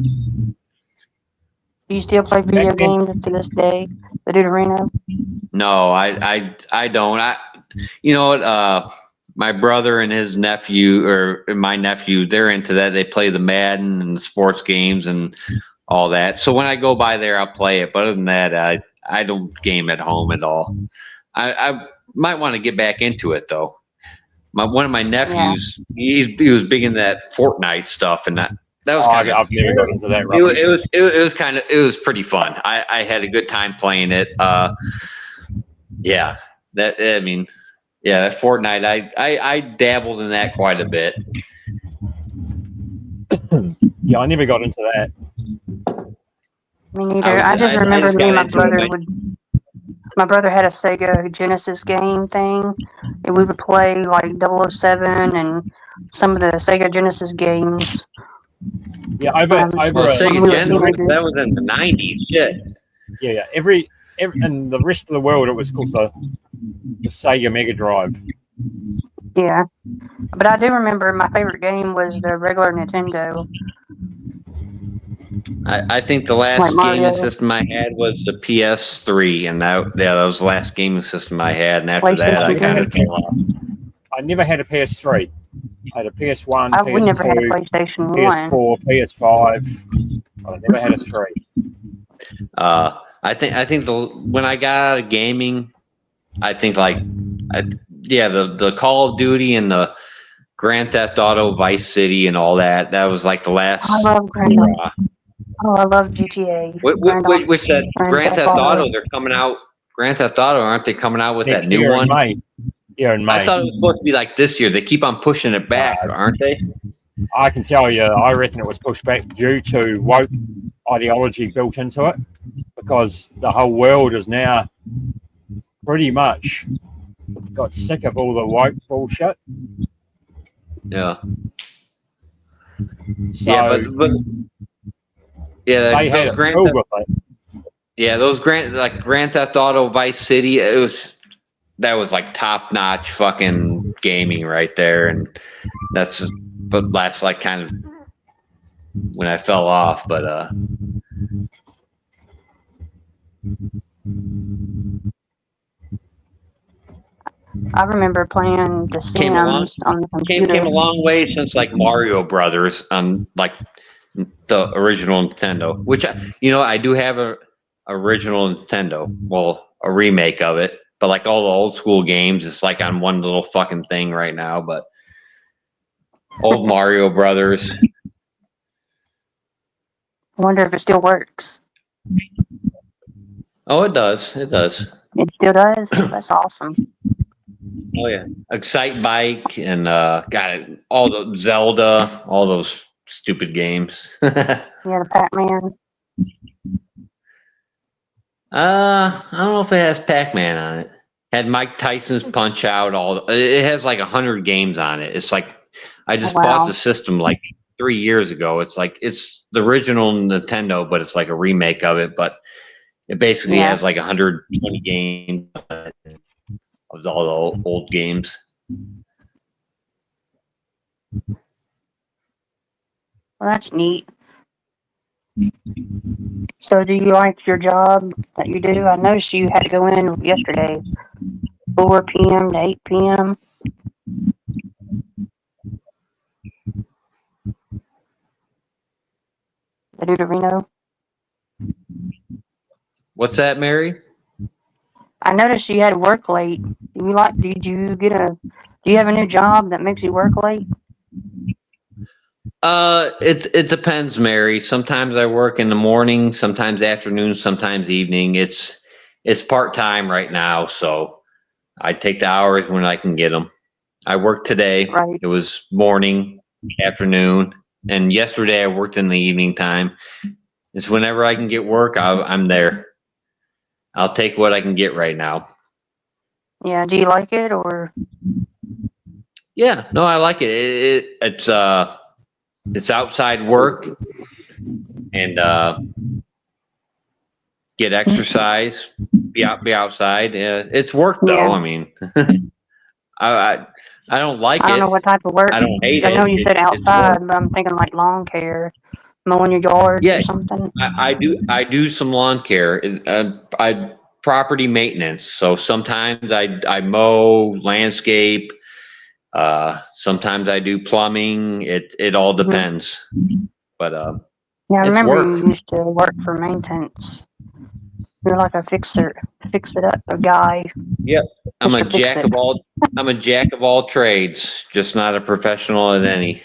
Do you still play video games to this day, the Deuterino? No, I don't. You know what? My brother and his nephew, or my nephew, they're into that. They play the Madden and the sports games and all that. So when I go by there, I'll play it. But other than that, I don't game at home at all. I might want to get back into it though. One of my nephews, he was big in that Fortnite stuff, and that was kind of. I've never got into that. It was pretty fun. I had a good time playing it. That Fortnite, I dabbled in that quite a bit. Yeah, I never got into that. Me neither. I just remember me and my brother my brother had a Sega Genesis game thing, and we would play like 007 and some of the Sega Genesis games. Yeah, Sega Genesis, that was in the 90s. Shit. Yeah, every in the rest of the world, it was called the Sega Mega Drive. Yeah, but I do remember my favorite game was the regular Nintendo. I think the last gaming system I had was the PS3, and that was the last gaming system I had. And after that, I kind of fell off. I never had a PS3. I had a PS1, PS2, we never had a PlayStation 1. PS4, PS5. I never had a 3. I think when I got out of gaming, I think the Call of Duty and the Grand Theft Auto Vice City and all that. That was like the last. I love I love GTA. Which that Grand Theft Auto, they're coming out. Grand Theft Auto, aren't they coming out with that new one? Yeah, in May. I thought it was supposed to be like this year. They keep on pushing it back, aren't they? I can tell you, I reckon it was pushed back due to woke ideology built into it, because the whole world is now pretty much got sick of all the woke bullshit. Yeah. So but yeah, they had those a Grand field Theft, with it. yeah, those Grand Theft Auto Vice City, that was like top notch fucking gaming right there, and that's but that's like kind of when I fell off, but I remember playing The Came along- Sims on the came computer. a long way since like Mario Brothers on like the original Nintendo, which I do have a original Nintendo, well, a remake of it, but like all the old school games, it's like on one little fucking thing right now. But old Mario Brothers, I wonder if it still works. oh, it does. It still does? That's awesome. Oh yeah, Excite Bike and got it. All the Zelda, all those stupid games. Yeah, the Pac-Man. I don't know if it has Pac-Man on it. Had Mike Tyson's Punch Out. It has like 100 games on it. It's like I just Wow. bought the system like 3 years ago. It's like it's the original Nintendo, but it's like a remake of it. But it basically Yeah. has like 120 games of all the old games. Well, that's neat. So, do you like your job that you do? I noticed you had to go in yesterday, 4 p.m. to 8 p.m. The Deuterino. What's that, Mary? I noticed you had to work late. Do you have a new job that makes you work late? It depends, Mary. Sometimes I work in the morning, sometimes afternoon, sometimes evening. It's part-time right now, so I take the hours when I can get them. I worked today. Right. It was morning, afternoon, and yesterday I worked in the evening time. It's whenever I can get work, I'm there. I'll take what I can get right now. Yeah, do you like it or? Yeah, no, I like it. It's outside work and get exercise, be outside. It's work though. Yeah. I mean, I don't like I don't know it. what type of work. I don't hate I know it. you said It's outside, work. but I'm thinking like lawn care, mowing your yard Yeah. or something. I do some lawn care. I property maintenance. So sometimes I mow, landscape. Sometimes I do plumbing. It all depends. But Yeah, I it's remember work. you used to work for maintenance. You're like a fix it up a guy. I'm a Mr. Fix jack It. of all. I'm a jack of all trades, just not a professional at any. I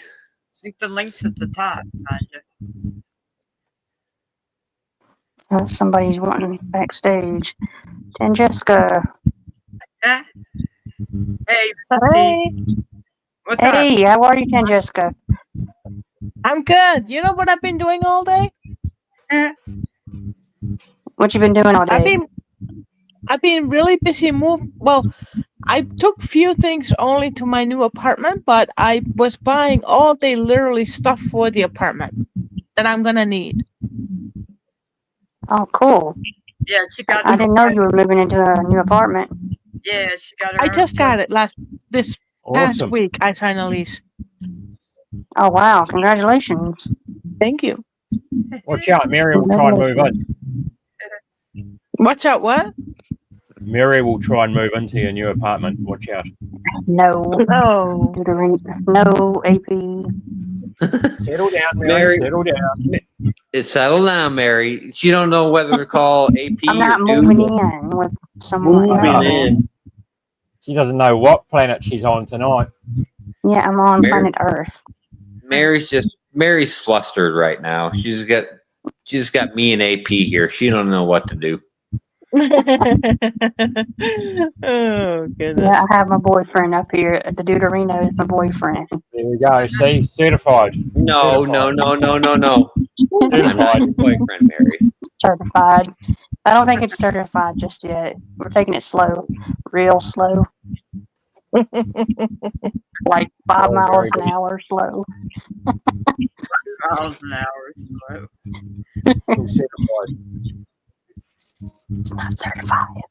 think the link's at the top, Tanya. Somebody's wanting backstage. And Jessica. Yeah. Hey, Hey, what's up? hey, how are you, Jessica? I'm good. You know what I've been doing all day? What you been doing all day? I've been really busy Well, I took few things only to my new apartment, but I was buying all day literally stuff for the apartment that I'm gonna need. Oh, cool. Yeah, she got. I didn't know you were moving into a new apartment. Yeah, she got her. I just got it this past Awesome. week. I signed a lease. Oh, wow. Congratulations. Thank you. Watch out, Mary will try and move in. Watch out, what? Mary will try and move into your new apartment. Watch out. No. Oh. No, AP. Settle down, Mary. Mary. Settle down. Settle down, Mary. You don't know whether to call AP I'm or not Duke. moving in with someone. Moving else. in. She doesn't know what planet she's on tonight. Yeah, I'm on Mary- planet Earth. Mary's flustered right now. She's got me and AP here. She don't know what to do. Oh goodness. Yeah, I have my boyfriend up here. The Deuterino is my boyfriend. There we go. See, certified. No. I'm not Certified. your boyfriend, Mary. Certified. I don't think it's certified just yet. We're taking it slow, real slow. like 5 Oh, miles very an hour slow. Miles an hour. So. Full certified. It's not certified.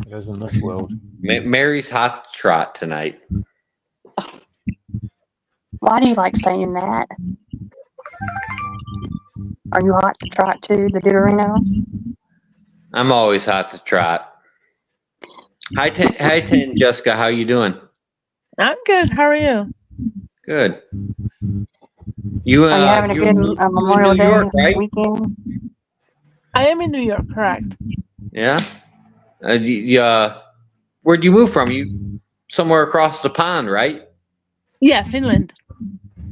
It is in this world. Mary's hot trot tonight. Why do you like saying that? Are you hot to trot too, the Deuterino? I'm always hot to trot. Hi, Jessica. How you doing? I'm good. How are you? Good. You Are you having a you good in Memorial New Day York, right? weekend? I am in New York, correct? Yeah. Where'd you move from? You somewhere across the pond, right? Yeah, Finland.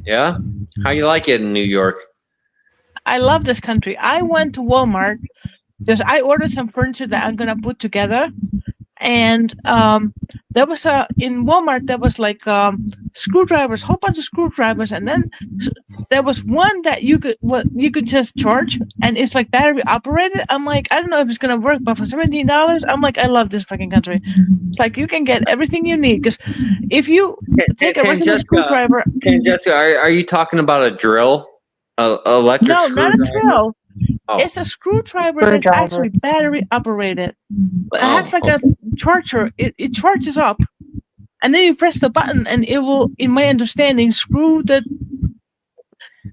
Yeah. How you like it in New York? I love this country. I went to Walmart because I ordered some furniture that I'm gonna put together, and there was in Walmart there was like screwdrivers, whole bunch of screwdrivers, and then there was one that you could just charge, and it's like battery operated. I'm like, I don't know if it's gonna work, but for $17, I'm like, I love this fucking country. It's like you can get everything you need because if you take a regular screwdriver, Jessica, are you talking about a drill? Electric no, screwdriver? not a drill. Oh. It's a screwdriver that's Screwdriver. actually battery operated. It has Oh, like a charger. It charges up, and then you press the button, and it will, in my understanding, screw the.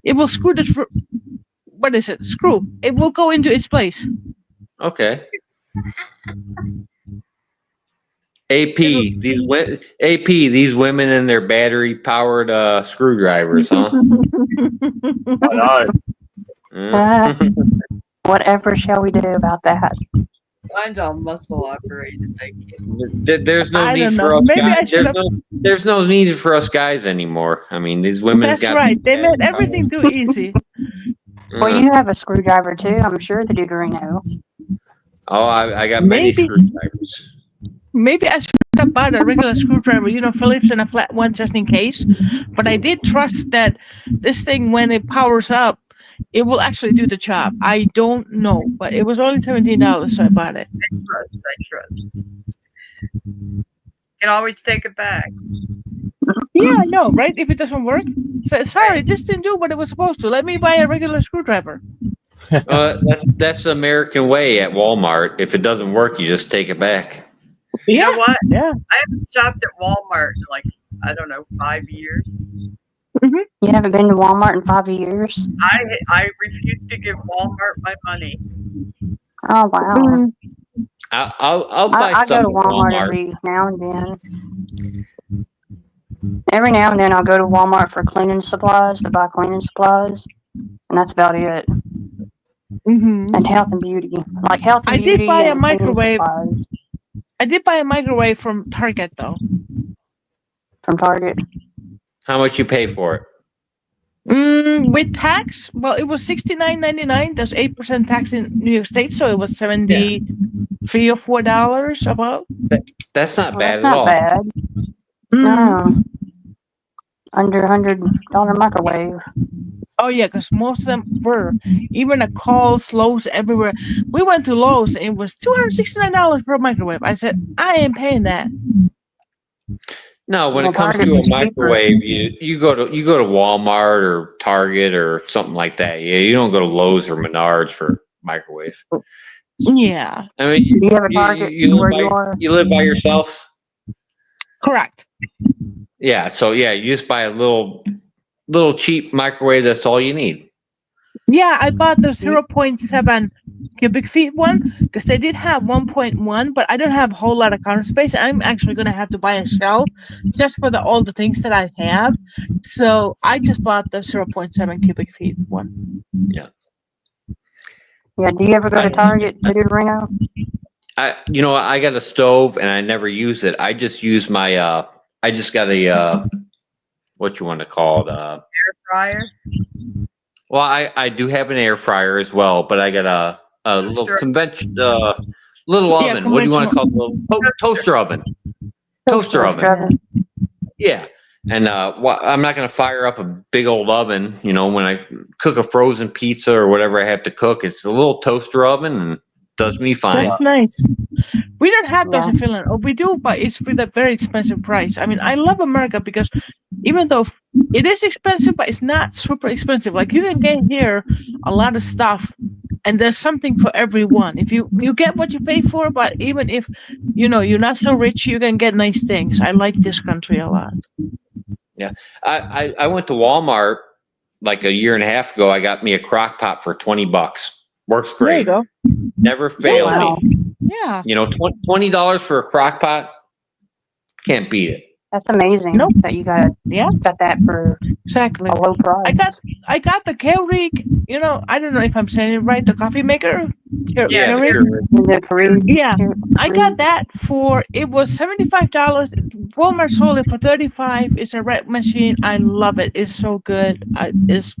It will screw the. What is it? Screw. It will go into its place. Okay. these women and their battery powered screwdrivers, huh? I know. Whatever shall we do about that? Mine's all muscle operated. There's no I need don't for know. us Maybe I guys. should have. There's no need for us guys anymore. I mean, these women. That's right. They made everything too easy. Well, you have a screwdriver too, I'm sure, the Deuterino. Oh, I got many Maybe. screwdrivers. Maybe I should have bought a regular screwdriver, Phillips, and a flat one just in case. But I did trust that this thing, when it powers up, it will actually do the job. I don't know, but it was only $17, so I bought it. I trust. You can always take it back. Yeah, I know, right? If it doesn't work, so, sorry, this didn't do what it was supposed to. Let me buy a regular screwdriver. That's the American way at Walmart. If it doesn't work, you just take it back. You know what? Yeah. I haven't shopped at Walmart in like, I don't know, 5 years. You haven't been to Walmart in 5 years? I refuse to give Walmart my money. Oh, wow. I'll buy I go stuff to at Walmart every now and then. Every now and then I'll go to Walmart for cleaning supplies, to buy cleaning supplies. And that's about it. Mm-hmm. And health and beauty. Like health and I beauty. did buy a and cleaning microwave. supplies I did buy a microwave from Target, though. from Target. How much you pay for it? With tax, well, it was $69.99. There's 8% tax in New York State, so it was $73 or $4 about. That's not Well, bad that's at all. not bad. No. Under $100 microwave. Oh yeah, because most of them were. Even at Kohl's, Lowe's, everywhere. We went to Lowe's and it was $269 for a microwave. I said, I ain't paying that. No, when Well, it comes Target to a is cheaper. microwave, you go to Walmart or Target or something like that. Yeah, you don't go to Lowe's or Menards for microwaves. Yeah, I mean, Do you have a Target where you are? you live by yourself. correct. Yeah, so yeah, you just buy a little cheap microwave. That's all you need. Yeah, I bought the 0.7 cubic feet one because they did have 1.1, but I don't have a whole lot of counter space. I'm actually going to have to buy a shelf just for all the things that I have. So I just bought the 0.7 cubic feet one. Yeah, do you ever go to Target to do Reno? I got a stove and I never use it. I just use my I just got a what you want to call it? Air fryer. Well, I do have an air fryer as well, but I got a little convention little Yeah, oven. What do you want to call it? Toaster oven. Toaster oven. Yeah. And I'm not going to fire up a big old oven. When I cook a frozen pizza or whatever I have to cook, it's a little toaster oven and does me fine. That's nice. we don't have those Yeah. in Finland, or we do, but it's with a very expensive price. I mean, I love America because even though it is expensive, but it's not super expensive. Like you can get here a lot of stuff, and there's something for everyone. If you get what you pay for, but even if you're not so rich, you can get nice things. I like this country a lot. I went to Walmart like a year and a half ago. I got me a crock pot for $20. Works There you great. go. Never failed Wow. me. Yeah. $20 for a crock pot. Can't beat it. That's amazing Nope. that you got that for Exactly. a low price. I got the Keurig. I don't know if I'm saying it right. The coffee maker. Yeah, Keurig? sure. The Keurig. Yeah, I got that it was $75. Walmart sold it for $35. It's a red machine. I love it. It's so good. It's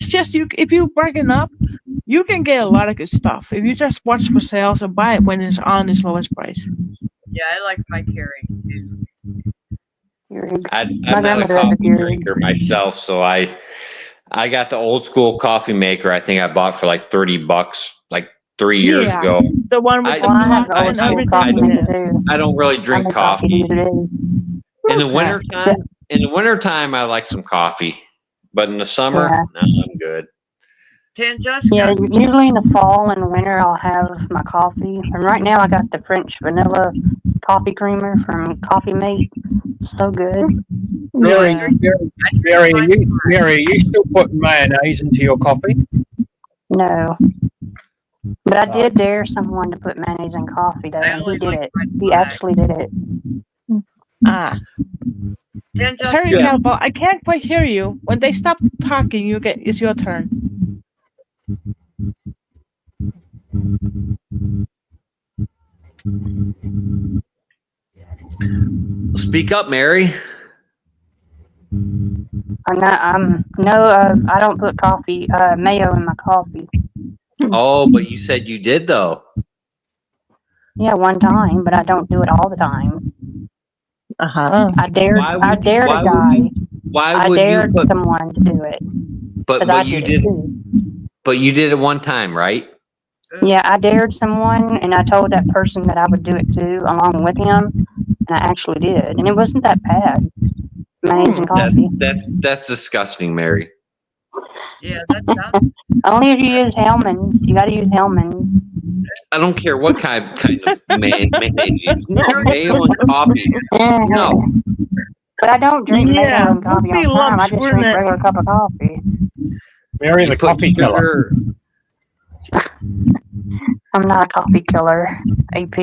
just if you bargain up, you can get a lot of good stuff. If you just watch for sales and buy it when it's on its lowest price. Yeah, I like my Keurig. Keurig. I'm My not a grandmother has a coffee Keurig. drinker myself, so I got the old school coffee maker. I think I bought for like $30, like 3 years Yeah. ago. The one with the Well, I have pot the old and school everything. coffee don't- maker too. I don't really I drink make coffee. today. In the Okay. wintertime, I like some coffee, but in the summer, Yeah. no, I'm good. Tanjuska, Yeah, usually in the fall and winter I'll have my coffee. And right now I got the French vanilla coffee creamer from Coffee Mate. So good. Mary, Yeah. Mary, are you still putting mayonnaise into your coffee? No. But I Oh. did dare someone to put mayonnaise in coffee though, I and he only did like it. red He flag. actually did it. Sorry, Tanjuska, Calvo. I can't quite hear you. When they stop talking, it's your turn. Speak up, Mary. I don't put mayo in my coffee. Oh, but you said you did though. Yeah, one time, but I don't do it all the time. Uh-huh. I dared Why a guy. Why I would you dared put? someone to do it. But Because I you did it did. too. But you did it one time, right? Yeah, I dared someone and I told that person that I would do it too along with him. And I actually did. And it wasn't that bad. Mayonnaise and coffee. That's disgusting, Mary. yeah, that sounds. Only if you use Hellman's. You gotta use Hellman's. I don't care what kind of mayonnaise. No, mayo and coffee. No. But I don't drink Yeah, mayo and coffee all the time. I just drink a regular cup of coffee. Mary, You the put coffee killer. sugar- I'm not a coffee killer, AP.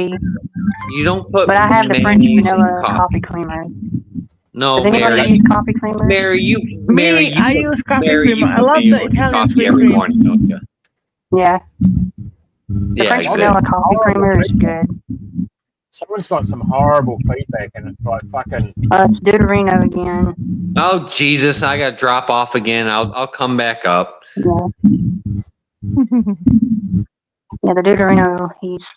You don't put. But I have the French mayonnaise in vanilla coffee. coffee creamer. No, Does anybody Mary. use coffee creamer? Mary, you I put- use coffee Mary, you creamer. I put love mayo the in Italian coffee sweet every cream. morning, don't you? Yeah. The Yeah, French exactly. vanilla coffee creamer is good. Someone's got some horrible feedback, and it's like fucking. It's Deuterino again. Oh Jesus, I got to drop off again. I'll come back up. Yeah. Yeah, the Deuterino, he's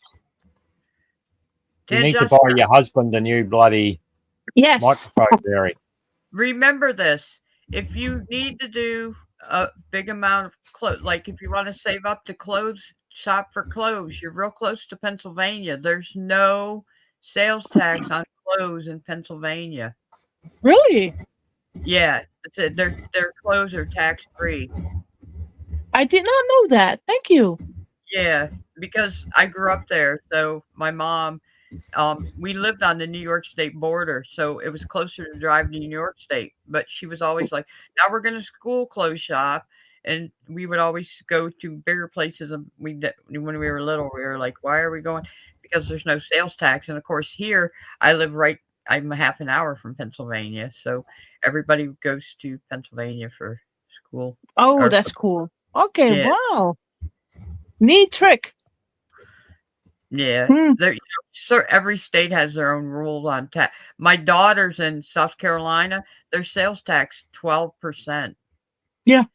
You need to Tanjuska, buy your husband a new bloody Yes. microphone, Mary. remember this. If you need to do a big amount of clothes, like if you want to save up to clothes, shop for clothes, you're real close to Pennsylvania. There's no sales tax on clothes in Pennsylvania. Really? Yeah, that's it. Their clothes are tax free. I did not know that. Thank you. Yeah, because I grew up there. So my mom, we lived on the New York State border, so it was closer to drive to New York State. But she was always like, "Now we're going to school clothes shop," and we would always go to bigger places. And when we were little, we were like, "Why are we going?" Because there's no sales tax, and of course here I live right. I'm a half an hour from Pennsylvania, so everybody goes to Pennsylvania for school. Oh, Or- that's cool. Okay, Yeah. wow. Neat trick. Yeah, Hmm. every state has their own rules on tax. My daughter's in South Carolina. Their sales tax 12%. Yeah.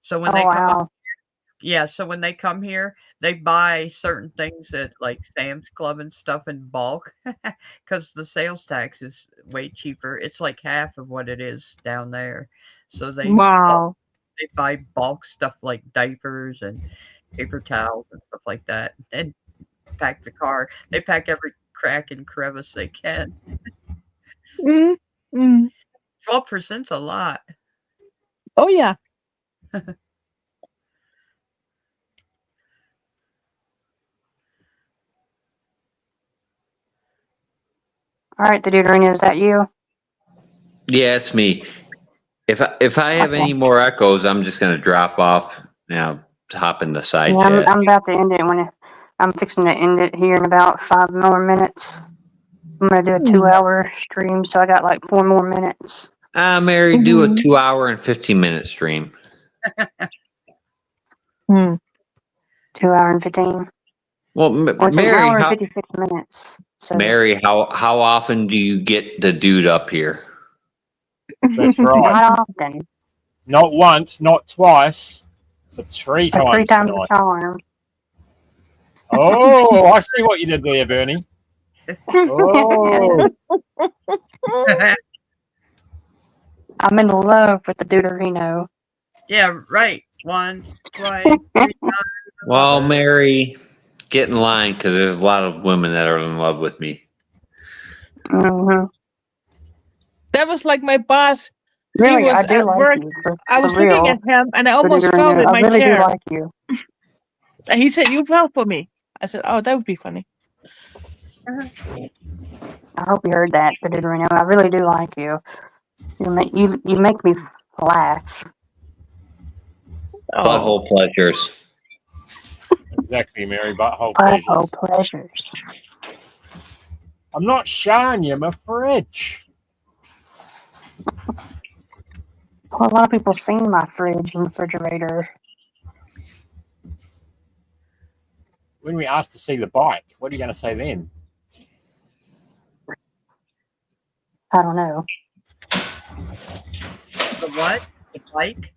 So when oh they come up, wow. yeah. So when they come here, they buy certain things at like Sam's Club and stuff in bulk because the sales tax is way cheaper. It's like half of what it is down there. So they Wow. they buy bulk stuff like diapers and paper towels and stuff like that. And pack the car. They pack every crack and crevice they can. Mm. 12%'s a lot. Oh yeah. All right, the Deuterino, is that you? Yeah, it's me. If I have Okay. any more echoes, I'm just gonna drop off now. Hop in the side Yeah, chat. I'm about to end it I'm fixing to end it here in about 5 more minutes. I'm gonna do a 2-hour stream, so I got like 4 more minutes. Mary, do a Mhm. 2-hour and 15-minute stream. 2-hour and 15. Well, Well, it's an Mary, hour and 56 minutes. So Mary, how often do you get the dude up here? That's right. not often, Not once, not twice, but 3 but 3 times times tonight. a time. Oh, I see what you did there, Bernie. Oh, I'm in love with the Deuterino. Yeah, right. Once, twice, 3 times. Well, Mary, get in line because there's a lot of women that are in love with me. Hmm. That was like my boss. Really, was I do at like work. you. For I was real. looking at him and I The almost fell Deuterino. with I my really do chair. like you. And he said, "You fell for me." I said, "Oh, that would be funny." I hope you heard that, the Deuterino. I really do like you. You make me laugh. Oh. Butthole pleasures. exactly, Mary. Butthole Butthole pleasures. pleasures. I'm not showing you my fridge. Well, a lot of people seen my fridge and refrigerator. When we asked to see the bike, what are you going to say then? I don't know. The what? The bike?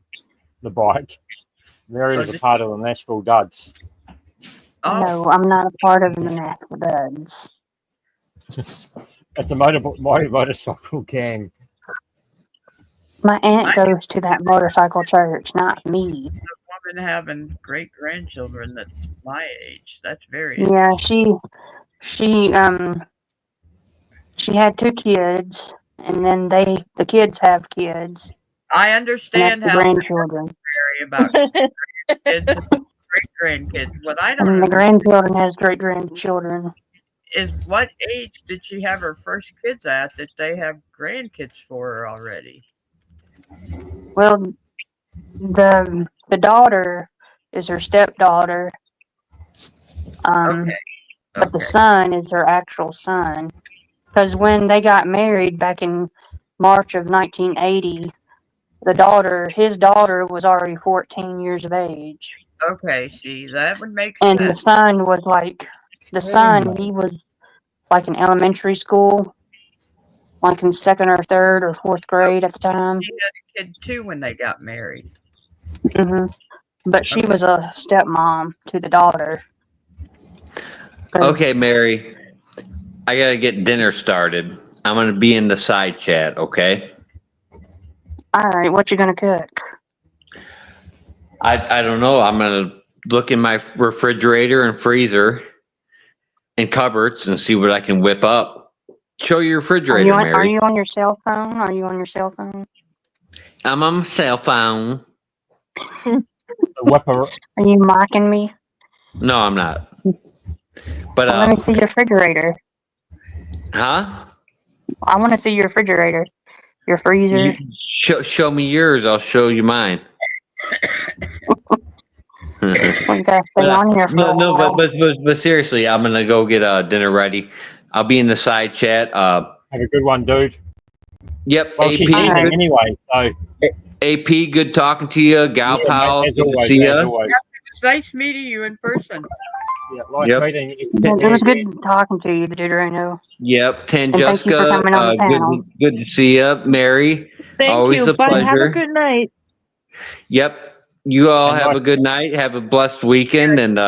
The bike. Mary was a part of the Nashville Duds. Oh, No, I'm not a part of the Nashville Duds. It's a motorcycle gang. My aunt goes to that motorcycle church, not me. woman having great grandchildren that's my age. That's very Yeah, she had 2 kids, and then the kids have kids, I and understand that's the how grandchildren. very about kids and great grandkids. What I don't And the understand grandchildren has great grandchildren. is what age did she have her first kids at that they have grandkids for her already? Well, the daughter is her stepdaughter. Okay. But the son is her actual son. Because when they got married back in March of 1980, his daughter was already 14 years of age. Okay, see, that would make And the sense. son was like, he was like in elementary school, like in 2nd or 3rd or 4th grade at the time. She had a kid too when they got married. But she was a stepmom to the daughter. Okay, Mary, I gotta get dinner started. I'm gonna be in the side chat, okay? All right, what you gonna cook? I don't know. I'm gonna look in my refrigerator and freezer and cupboards and see what I can whip up. Show your refrigerator, Are Mary. you on your cell phone? Are you on your cell phone? I'm on my cell phone. Are you mocking me? No, I'm not. But Let me see your refrigerator. huh? I want to see your refrigerator, your freezer. Show me yours. I'll show you mine. We gotta stay on here for a while. But seriously, I'm gonna go get dinner ready. I'll be in the side chat. Have a good one, dude. Yep, Well, she's AP. leaving anyway, so AP, good talking to you, gal pal. as Good to always, see as ya. always. It's nice meeting you in person. Yeah, nice Yep. meeting you. It was good talking to you, the dude I know. Yep, And thank you for Tanjuska, coming on the panel. good to see you, Mary. Thank Always you. a Bye. Have a pleasure. good night. Yep, you all And have nice- a good night. Have a blessed weekend, and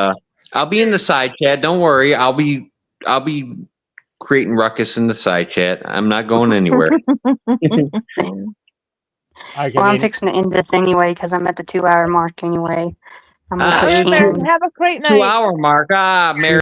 I'll be in the side chat. Don't worry, I'll be creating ruckus in the side chat. I'm not going anywhere. Okay, Well, I'm then. fixing to end this anyway because I'm at the 2-hour mark anyway. I'm gonna Ah, put All right, sweet. Ian- man. Have a great night. 2-hour mark. Mary.